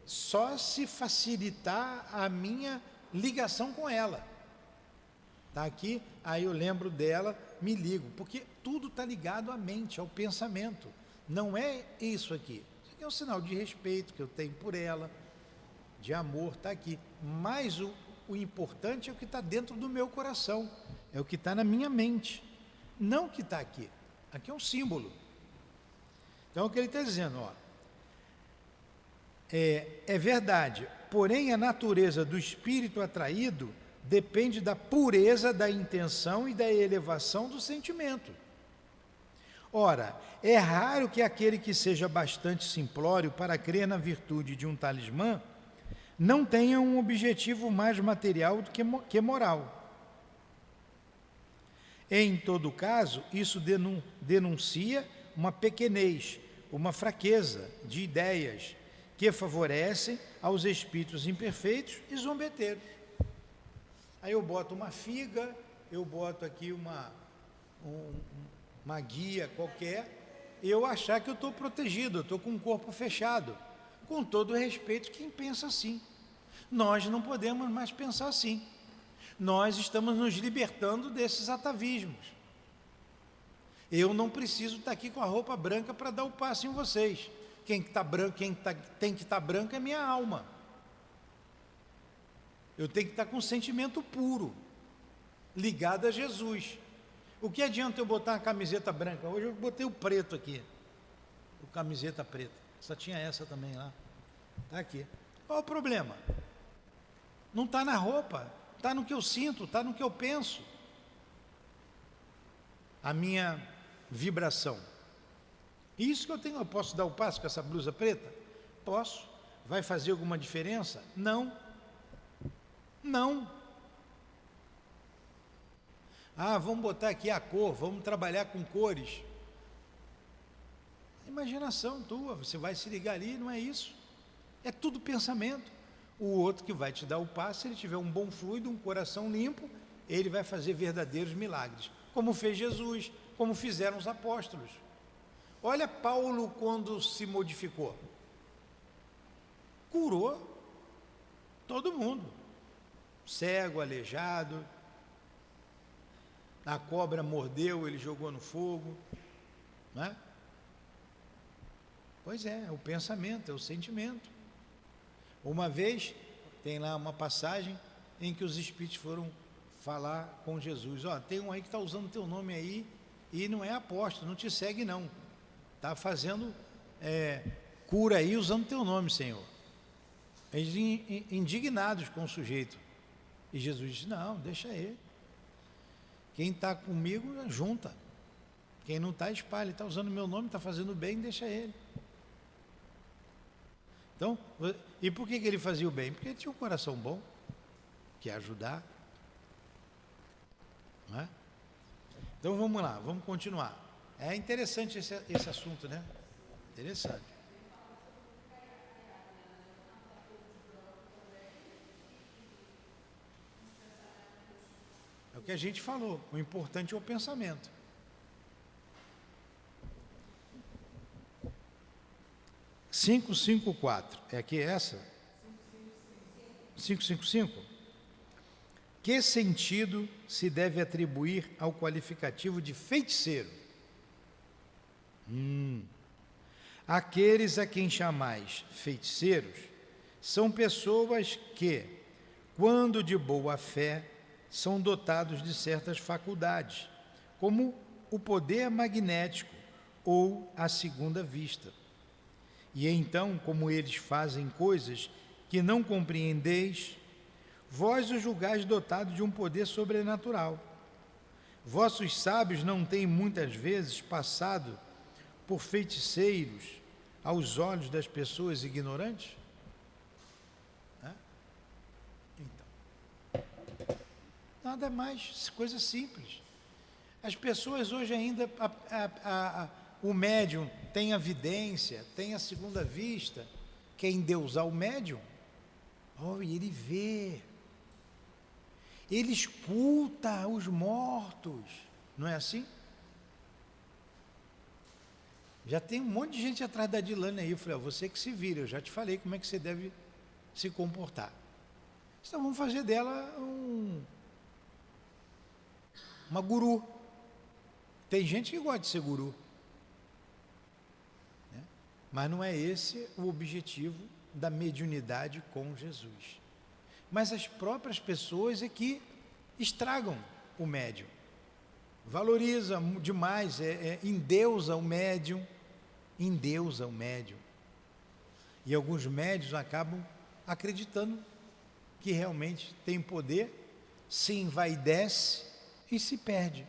[SPEAKER 2] só se facilitar a minha ligação com ela. Está aqui, aí eu lembro dela, me ligo, porque tudo está ligado à mente, ao pensamento. Não é isso aqui. Isso aqui é um sinal de respeito que eu tenho por ela, de amor, está aqui. Mas o importante é o que está dentro do meu coração, é o que está na minha mente, não o que está aqui. Aqui é um símbolo. Então o que ele está dizendo, ó, é verdade, porém a natureza do espírito atraído depende da pureza da intenção e da elevação do sentimento. Ora, é raro que aquele que seja bastante simplório para crer na virtude de um talismã não tenha um objetivo mais material do que moral. Em todo caso, isso denuncia uma pequenez, uma fraqueza de ideias que favorecem aos espíritos imperfeitos e zombeteiros. Aí eu boto uma figa, eu boto aqui uma guia qualquer, e eu achar que eu estou protegido, eu estou com o corpo fechado. Com todo respeito, quem pensa assim. Nós não podemos mais pensar assim. Nós estamos nos libertando desses atavismos. Eu não preciso estar aqui com a roupa branca para dar o passo em vocês. Quem tem que estar branco é minha alma. Eu tenho que estar com um sentimento puro, ligado a Jesus. O que adianta eu botar uma camiseta branca? Hoje eu botei o preto aqui, o camiseta preta. Só tinha essa também lá. Está aqui. Qual o problema? Não está na roupa, está no que eu sinto, está no que eu penso. A minha vibração. Isso que eu posso dar o passo com essa blusa preta? Posso. Vai fazer alguma diferença? Não. Não. Ah, vamos botar aqui a cor, vamos trabalhar com cores. Imaginação tua, você vai se ligar ali, não é isso. É tudo pensamento. O outro que vai te dar o passo, se ele tiver um bom fluido, um coração limpo, ele vai fazer verdadeiros milagres. Como fez Jesus, como fizeram os apóstolos. Olha Paulo quando se modificou. Curou todo mundo. Cego, aleijado. A cobra mordeu, ele jogou no fogo. Não é? Pois é o pensamento, é o sentimento. Uma vez, tem lá uma passagem em que os espíritos foram falar com Jesus. Ó, tem um aí que está usando teu nome aí e não é apóstolo, não te segue não. Está fazendo cura aí usando teu nome, Senhor. Eles indignados com o sujeito. E Jesus disse, não, deixa ele. Quem está comigo, junta. Quem não está, espalha. Está usando meu nome, está fazendo bem, deixa ele. Então, e por que ele fazia o bem? Porque ele tinha um coração bom, que ia ajudar. Não é? Então vamos lá, vamos continuar. É interessante esse assunto, né? Interessante. É o que a gente falou, o importante é o pensamento. Cinco, 4. É aqui essa? 555. Que sentido se deve atribuir ao qualificativo de feiticeiro? Aqueles a quem chamais feiticeiros são pessoas que, quando de boa fé, são dotados de certas faculdades, como o poder magnético ou a segunda vista. E então, como eles fazem coisas que não compreendeis, vós os julgais dotados de um poder sobrenatural. Vossos sábios não têm muitas vezes passado por feiticeiros aos olhos das pessoas ignorantes? Então, nada mais, coisa simples. As pessoas hoje ainda, o médium tem a vidência, tem a segunda vista, quer endeusar o médium, e ele vê, ele expulta os mortos, não é assim? Já tem um monte de gente atrás da Dilane aí, eu falei, você que se vira, eu já te falei como é que você deve se comportar. Então vamos fazer dela uma guru. Tem gente que gosta de ser guru, né? Mas não é esse o objetivo da mediunidade com Jesus. Mas as próprias pessoas é que estragam o médium. Valoriza demais, endeusa o médium, endeusa o médium. E alguns médiuns acabam acreditando que realmente tem poder, se envaidece e se perde.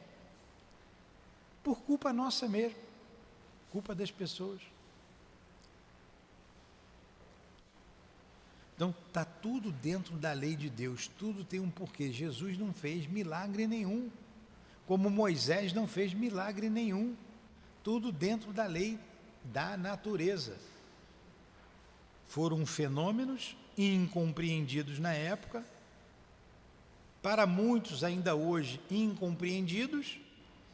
[SPEAKER 2] Por culpa nossa mesmo, culpa das pessoas. Então, está tudo dentro da lei de Deus, tudo tem um porquê. Jesus não fez milagre nenhum, como Moisés não fez milagre nenhum, tudo dentro da lei da natureza. Foram fenômenos incompreendidos na época, para muitos ainda hoje incompreendidos,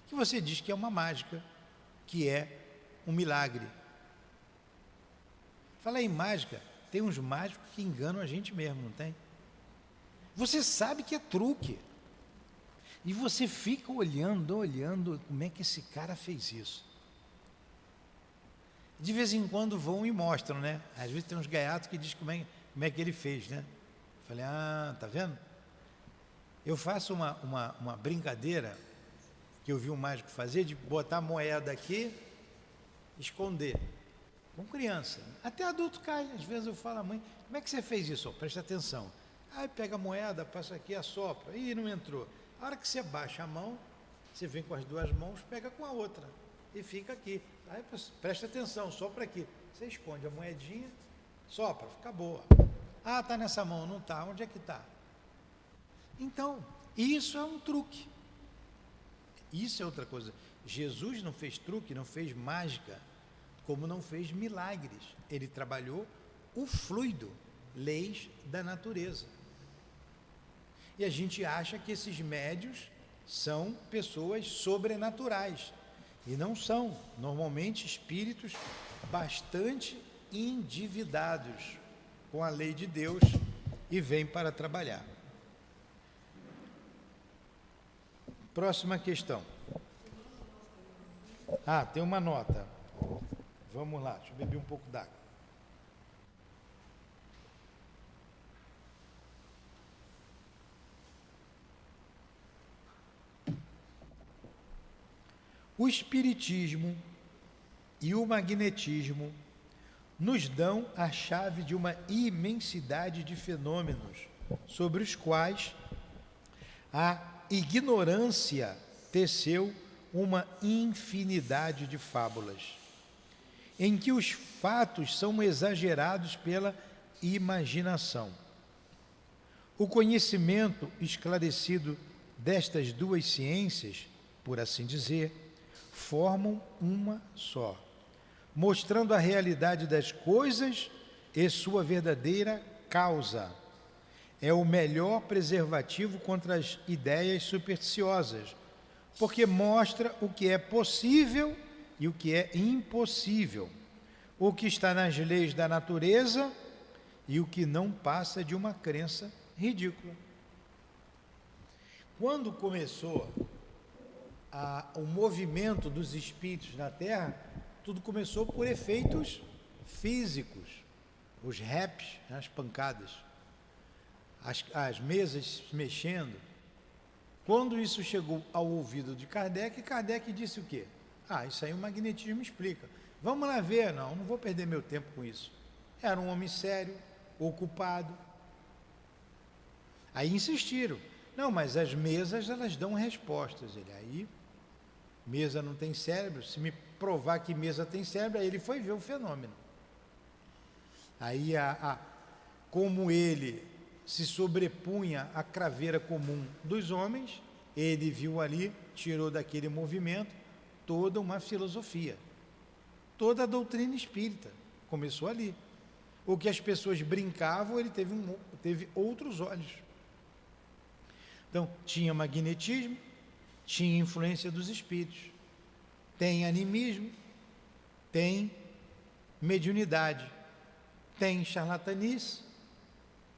[SPEAKER 2] que você diz que é uma mágica, que é um milagre. Fala em mágica, tem uns mágicos que enganam a gente mesmo, não tem? Você sabe que é truque, e você fica olhando, como é que esse cara fez isso? De vez em quando vão e mostram, né? Às vezes tem uns gaiatos que dizem como é que ele fez, né? Falei, tá vendo? Eu faço uma brincadeira que eu vi um mágico fazer, de botar a moeda aqui, esconder, com criança. Até adulto cai, às vezes eu falo, mãe, como é que você fez isso? Presta atenção. Aí pega a moeda, passa aqui, assopra, e não entrou. A hora que você baixa a mão, você vem com as duas mãos, pega com a outra, e fica aqui. Aí presta atenção, sopra aqui. Você esconde a moedinha, sopra, fica boa. Está nessa mão, não está, onde é que está? Então, isso é um truque. Isso é outra coisa. Jesus não fez truque, não fez mágica, como não fez milagres. Ele trabalhou o fluido, leis da natureza. E a gente acha que esses médios são pessoas sobrenaturais. E não são. Normalmente espíritos bastante endividados com a lei de Deus e vêm para trabalhar. Próxima questão. Tem uma nota. Vamos lá, deixa eu beber um pouco d'água. O espiritismo e o magnetismo nos dão a chave de uma imensidade de fenômenos sobre os quais a ignorância teceu uma infinidade de fábulas, em que os fatos são exagerados pela imaginação. O conhecimento esclarecido destas duas ciências, por assim dizer, formam uma só, mostrando a realidade das coisas e sua verdadeira causa. É o melhor preservativo contra as ideias supersticiosas, porque mostra o que é possível e o que é impossível, o que está nas leis da natureza e o que não passa de uma crença ridícula. Quando começou o movimento dos espíritos na Terra, tudo começou por efeitos físicos, os raps, as pancadas, as mesas se mexendo. Quando isso chegou ao ouvido de Kardec, Kardec disse o quê? Isso aí o magnetismo explica. Vamos lá ver. Não vou perder meu tempo com isso. Era um homem sério, ocupado. Aí insistiram. Não, mas as mesas, elas dão respostas. Aí, mesa não tem cérebro, se me provar que mesa tem cérebro, aí ele foi ver o fenômeno. Aí, como ele se sobrepunha à craveira comum dos homens, ele viu ali, tirou daquele movimento toda uma filosofia, toda a doutrina espírita, começou ali. O que as pessoas brincavam, ele teve outros olhos. Então, tinha magnetismo, tinha influência dos espíritos, tem animismo, tem mediunidade, tem charlatanice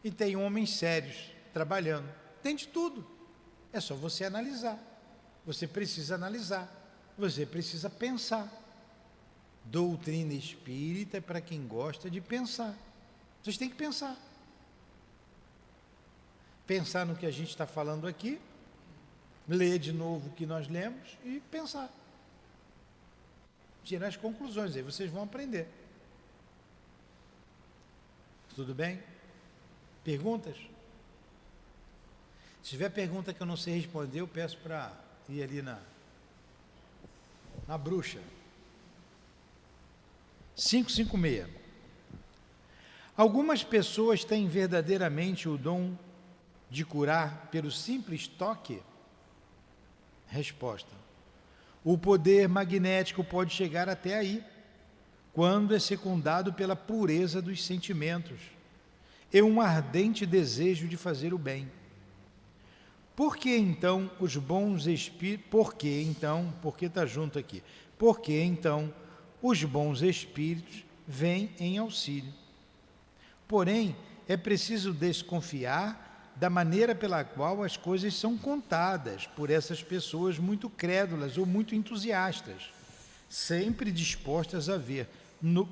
[SPEAKER 2] e tem homens sérios trabalhando. Tem de tudo. É só você analisar. Você precisa analisar. Você precisa pensar. Doutrina espírita é para quem gosta de pensar. Vocês têm que pensar. Pensar no que a gente está falando aqui, ler de novo o que nós lemos e pensar. Tirar as conclusões, aí vocês vão aprender. Tudo bem? Perguntas? Se tiver pergunta que eu não sei responder, eu peço para ir ali na bruxa. 556. Algumas pessoas têm verdadeiramente o dom de curar pelo simples toque? Resposta: o poder magnético pode chegar até aí, quando é secundado pela pureza dos sentimentos e um ardente desejo de fazer o bem. Por que então os bons espíritos... Porque está junto aqui. Por que então os bons espíritos vêm em auxílio? Porém, é preciso desconfiar da maneira pela qual as coisas são contadas por essas pessoas muito crédulas ou muito entusiastas, sempre dispostas a ver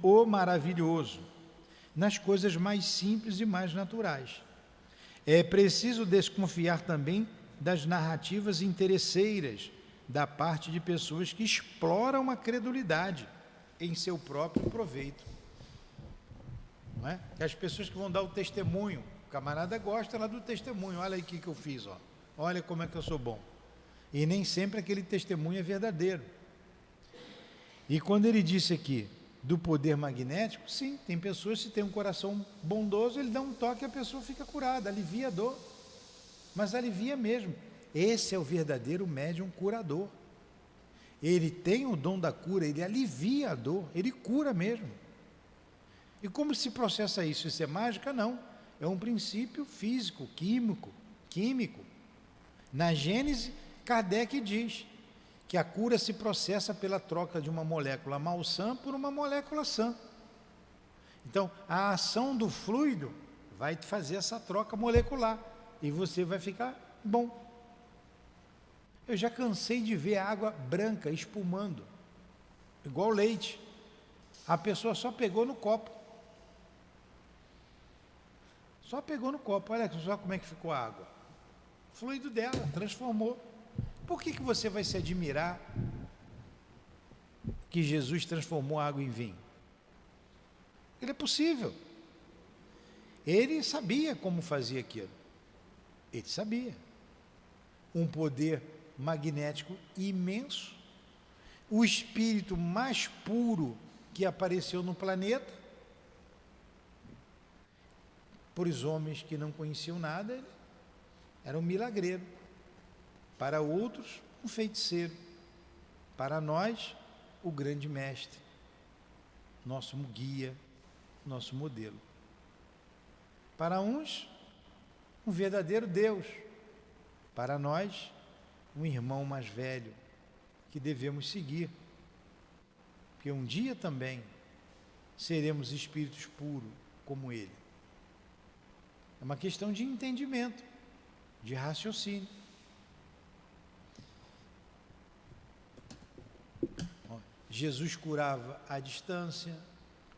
[SPEAKER 2] o maravilhoso nas coisas mais simples e mais naturais. É preciso desconfiar também das narrativas interesseiras da parte de pessoas que exploram a credulidade em seu próprio proveito. Não é? As pessoas que vão dar o testemunho, o camarada gosta lá do testemunho, olha aí o que eu fiz, ó. Olha como é que eu sou bom. E nem sempre aquele testemunho é verdadeiro. E quando ele disse aqui do poder magnético, sim, tem pessoas que têm um coração bondoso, ele dá um toque e a pessoa fica curada, alivia a dor. Mas alivia mesmo. Esse é o verdadeiro médium curador. Ele tem o dom da cura, ele alivia a dor, ele cura mesmo. E como se processa isso? Isso é mágica? Não. É um princípio físico, químico. Na Gênese, Kardec diz que a cura se processa pela troca de uma molécula malsã por uma molécula sã. Então, a ação do fluido vai fazer essa troca molecular e você vai ficar bom. Eu já cansei de ver água branca espumando, igual leite. A pessoa só pegou no copo. Só pegou no copo. Olha só como é que ficou a água. O fluido dela transformou. Por que você vai se admirar que Jesus transformou a água em vinho? Ele é possível. Ele sabia como fazia aquilo. Ele sabia. Um poder magnético imenso. O espírito mais puro que apareceu no planeta. Por os homens que não conheciam nada, ele era um milagreiro. Para outros, um feiticeiro. Para nós, o grande mestre, nosso guia, nosso modelo. Para uns, um verdadeiro Deus. Para nós, um irmão mais velho, que devemos seguir. Porque um dia também seremos espíritos puros como ele. É uma questão de entendimento, de raciocínio. Jesus curava à distância,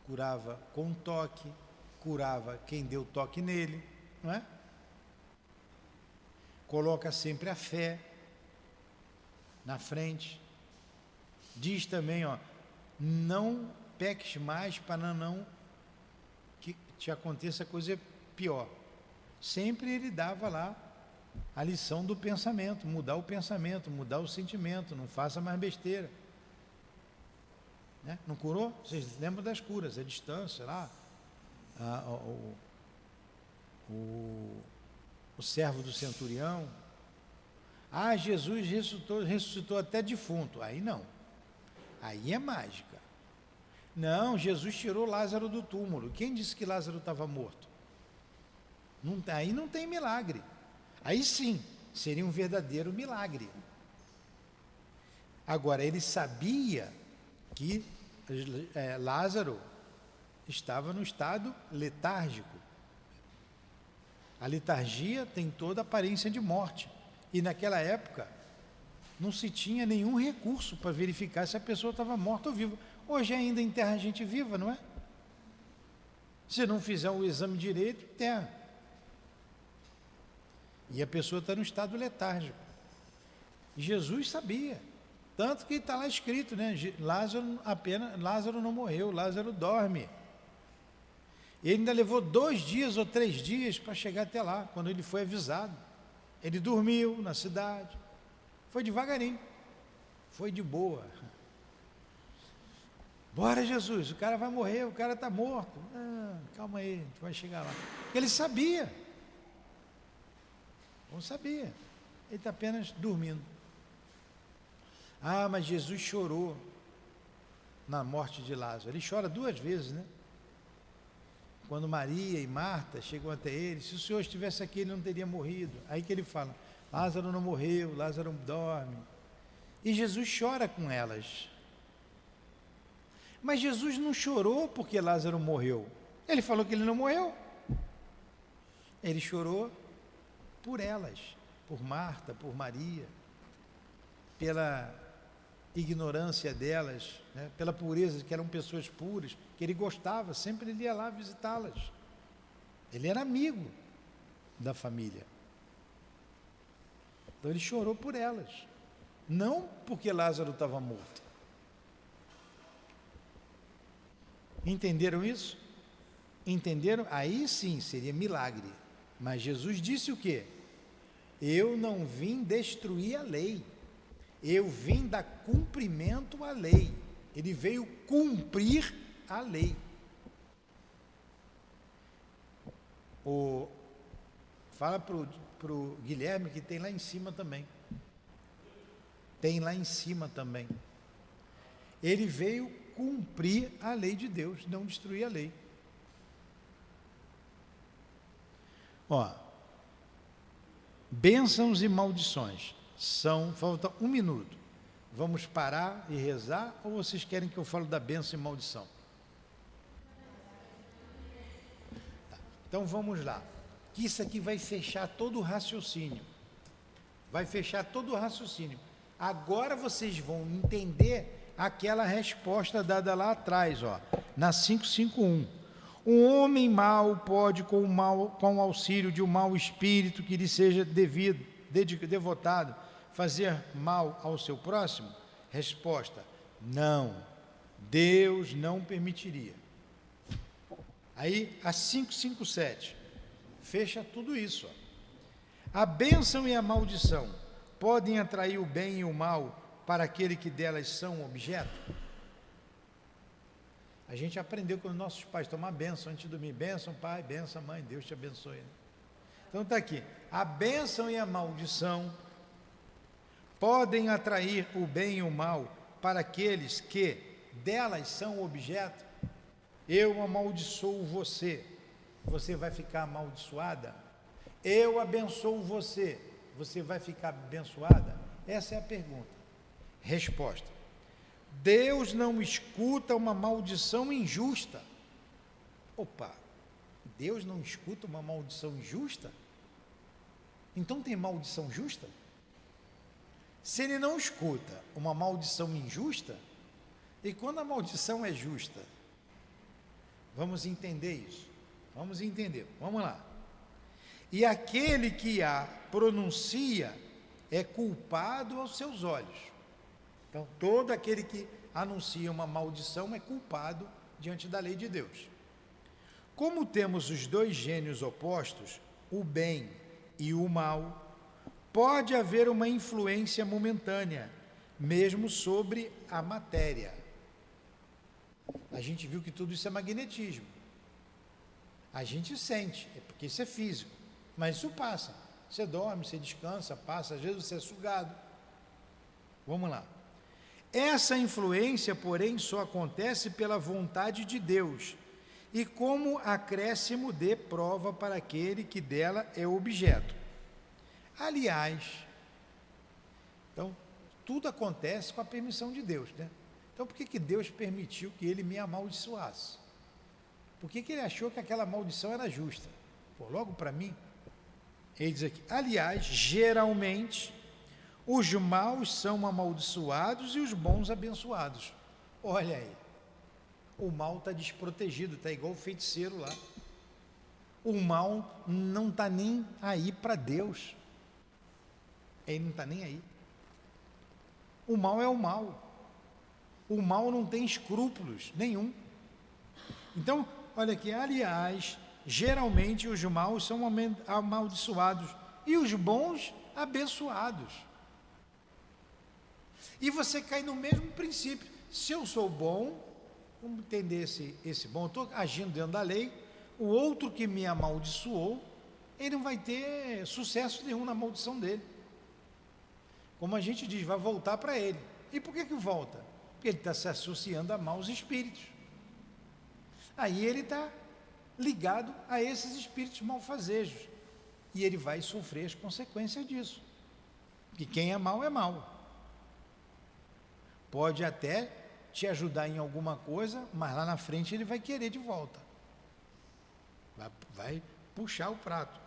[SPEAKER 2] curava com toque, curava quem deu toque nele, não é? Coloca sempre a fé na frente. Diz também, ó, não peques mais para não que te aconteça coisa pior. Sempre ele dava lá a lição do pensamento, mudar o pensamento, mudar o sentimento, não faça mais besteira. Né? Não curou? Vocês lembram das curas, a distância lá, o servo do centurião. Jesus ressuscitou até defunto. Aí não, aí é mágica. Não, Jesus tirou Lázaro do túmulo. Quem disse que Lázaro estava morto? Não, aí não tem milagre. Aí sim, seria um verdadeiro milagre. Agora, ele sabia que Lázaro estava no estado letárgico. A letargia tem toda a aparência de morte. E naquela época não se tinha nenhum recurso para verificar se a pessoa estava morta ou viva. Hoje ainda enterra gente viva, não é? Se não fizer o exame direito, enterra. E a pessoa está no estado letárgico. E Jesus sabia. Tanto que está lá escrito, né? Lázaro não morreu, Lázaro dorme. Ele ainda levou 2 dias ou 3 dias para chegar até lá, quando ele foi avisado. Ele dormiu na cidade. Foi devagarinho. Foi de boa. Bora, Jesus, o cara vai morrer, o cara está morto. Calma aí, a gente vai chegar lá. Ele sabia. Não sabia. Ele está apenas dormindo. Mas Jesus chorou na morte de Lázaro. Ele chora 2 vezes, né? Quando Maria e Marta chegam até ele, se o Senhor estivesse aqui, ele não teria morrido. Aí que ele fala, Lázaro não morreu, Lázaro dorme. E Jesus chora com elas. Mas Jesus não chorou porque Lázaro morreu. Ele falou que ele não morreu. Ele chorou por elas, por Marta, por Maria, pela ignorância delas, né? Pela pureza, que eram pessoas puras, que ele gostava, sempre ele ia lá visitá-las. Ele era amigo da família. Então ele chorou por elas, não porque Lázaro estava morto. Entenderam isso? Entenderam? Aí sim seria milagre. Mas Jesus disse o quê? Eu não vim destruir a lei. Eu vim dar cumprimento à lei. Ele veio cumprir a lei. Fala para o Guilherme que tem lá em cima também. Tem lá em cima também. Ele veio cumprir a lei de Deus, não destruir a lei. Bênçãos e maldições. Falta 1 minuto. Vamos parar e rezar, ou vocês querem que eu fale da bênção e maldição? Então vamos lá. Que isso aqui vai fechar todo o raciocínio. Vai fechar todo o raciocínio. Agora vocês vão entender aquela resposta dada lá atrás, na 551. Um homem mau pode, com o auxílio de um mau espírito que lhe seja devotado, fazer mal ao seu próximo? Resposta: não. Deus não permitiria. Aí, a 557, fecha tudo isso. A bênção e a maldição podem atrair o bem e o mal para aquele que delas são objeto? A gente aprendeu com os nossos pais, tomar bênção antes de dormir. Bênção, pai, bênção, mãe, Deus te abençoe. Então está aqui, a bênção e a maldição podem atrair o bem e o mal para aqueles que delas são objeto. Eu amaldiçoo você, você vai ficar amaldiçoada? Eu abençoo você, você vai ficar abençoada? Essa é a pergunta. Resposta: Deus não escuta uma maldição injusta. Opa, Deus não escuta uma maldição injusta? Então tem maldição justa? Se Ele não escuta uma maldição injusta, e quando a maldição é justa? Vamos entender isso. Vamos entender. Vamos lá. E aquele que a pronuncia é culpado aos seus olhos. Então, todo aquele que anuncia uma maldição é culpado diante da lei de Deus. Como temos os 2 gênios opostos, o bem e o mal, pode haver uma influência momentânea, mesmo sobre a matéria. A gente viu que tudo isso é magnetismo. A gente sente, porque isso é físico, mas isso passa. Você dorme, você descansa, passa, às vezes você é sugado. Vamos lá. Essa influência, porém, só acontece pela vontade de Deus e como acréscimo de prova para aquele que dela é objeto. Aliás, então, tudo acontece com a permissão de Deus, né? Então, por que Deus permitiu que ele me amaldiçoasse? Por que ele achou que aquela maldição era justa? Logo para mim, Ele diz aqui: aliás, geralmente, os maus são amaldiçoados e os bons abençoados. Olha aí, o mal está desprotegido, está igual o feiticeiro lá. O mal não está nem aí para Deus. Ele não está nem aí. O mal é o mal. O mal não tem escrúpulos nenhum. Então, olha aqui, aliás, geralmente os maus são amaldiçoados e os bons abençoados. E você cai no mesmo princípio. Se eu sou bom, vamos entender esse bom, eu estou agindo dentro da lei, o outro que me amaldiçoou, ele não vai ter sucesso nenhum na maldição dele. Como a gente diz, vai voltar para ele. E por que volta? Porque ele está se associando a maus espíritos. Aí ele está ligado a esses espíritos malfazejos. E ele vai sofrer as consequências disso. Porque quem é mau é mau. Pode até te ajudar em alguma coisa, mas lá na frente ele vai querer de volta. Vai puxar o prato.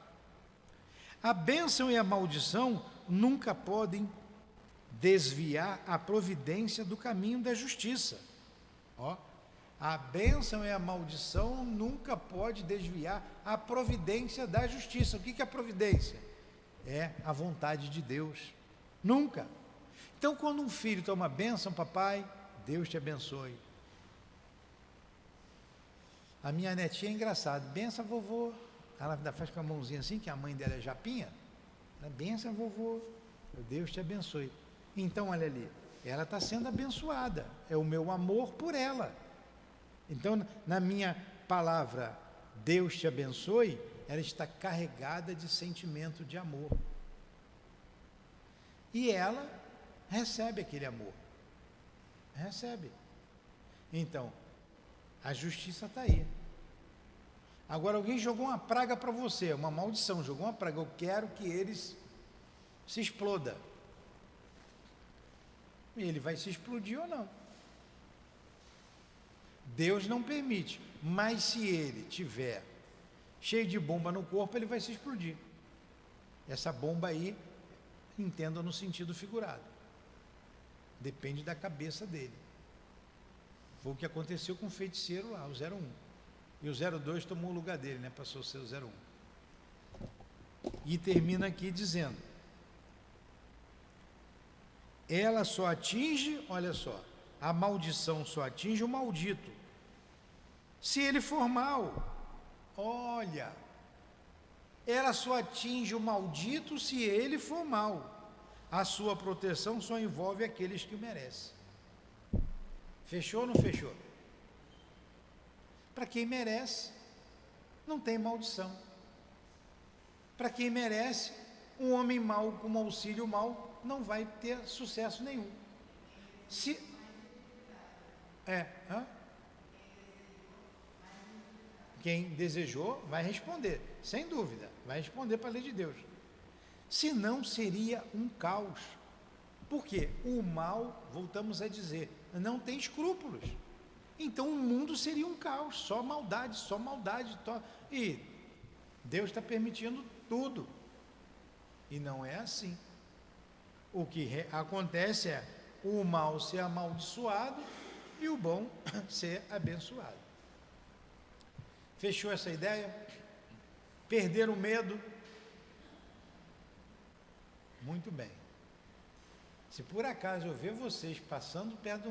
[SPEAKER 2] A bênção e a maldição nunca podem desviar a providência do caminho da justiça. Ó, a bênção e a maldição nunca pode desviar a providência da justiça. O que é a providência? É a vontade de Deus. Nunca. Então, quando um filho toma bênção, papai, Deus te abençoe. A minha netinha é engraçada. Benção, vovô. Ela ainda faz com a mãozinha assim, que a mãe dela é japinha. Benção, vovô. Deus te abençoe. Então, olha ali, ela está sendo abençoada. É o meu amor por ela. Então, na minha palavra, Deus te abençoe, ela está carregada de sentimento de amor. E ela recebe aquele amor. Recebe. Então, a justiça está aí. Agora, alguém jogou uma praga para você, uma maldição, jogou uma praga. Eu quero que eles se exploda. E ele vai se explodir ou não. Deus não permite, mas se ele tiver cheio de bomba no corpo, ele vai se explodir. Essa bomba aí, entenda no sentido figurado. Depende da cabeça dele. Foi o que aconteceu com o feiticeiro lá, o 01. E o 02 tomou o lugar dele, né? Passou a ser o 01. E termina aqui dizendo: ela só atinge, olha só, a maldição só atinge o maldito. Se ele for mal, olha, ela só atinge o maldito se ele for mal. A sua proteção só envolve aqueles que o merecem. Fechou ou não fechou? Para quem merece, não tem maldição. Para quem merece, um homem mau com um auxílio mau não vai ter sucesso nenhum. Quem desejou vai responder, sem dúvida, vai responder para a lei de Deus. Senão seria um caos. Por quê? O mal, voltamos a dizer, não tem escrúpulos. Então o mundo seria um caos, só maldade. E Deus está permitindo tudo. E não é assim. O que acontece é o mal ser amaldiçoado e o bom ser abençoado. Fechou essa ideia? Perder o medo? Muito bem. Se por acaso eu ver vocês passando perto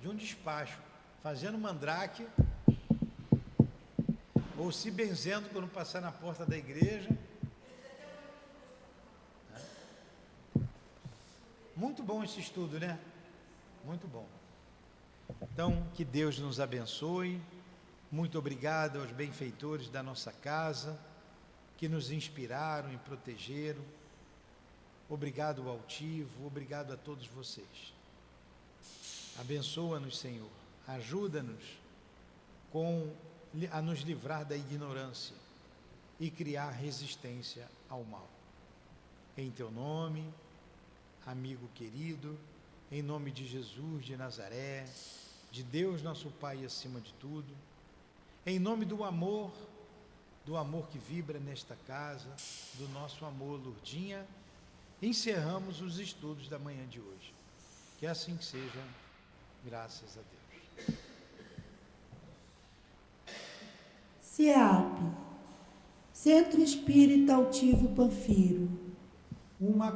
[SPEAKER 2] de um despacho, fazendo mandrake, ou se benzendo quando passar na porta da igreja, muito bom esse estudo, né? Muito bom. Então, que Deus nos abençoe. Muito obrigado aos benfeitores da nossa casa, que nos inspiraram e protegeram. Obrigado ao Altivo, obrigado a todos vocês. Abençoa-nos, Senhor. Ajuda-nos a nos livrar da ignorância e criar resistência ao mal. Em teu nome, amigo querido, em nome de Jesus de Nazaré, de Deus nosso Pai acima de tudo, em nome do amor do amor que vibra nesta casa, do nosso amor, Lourdinha, encerramos os estudos da manhã de hoje. Que assim seja, graças a Deus.
[SPEAKER 4] CEAP, Centro Espírita Altivo Panfiro.
[SPEAKER 1] uma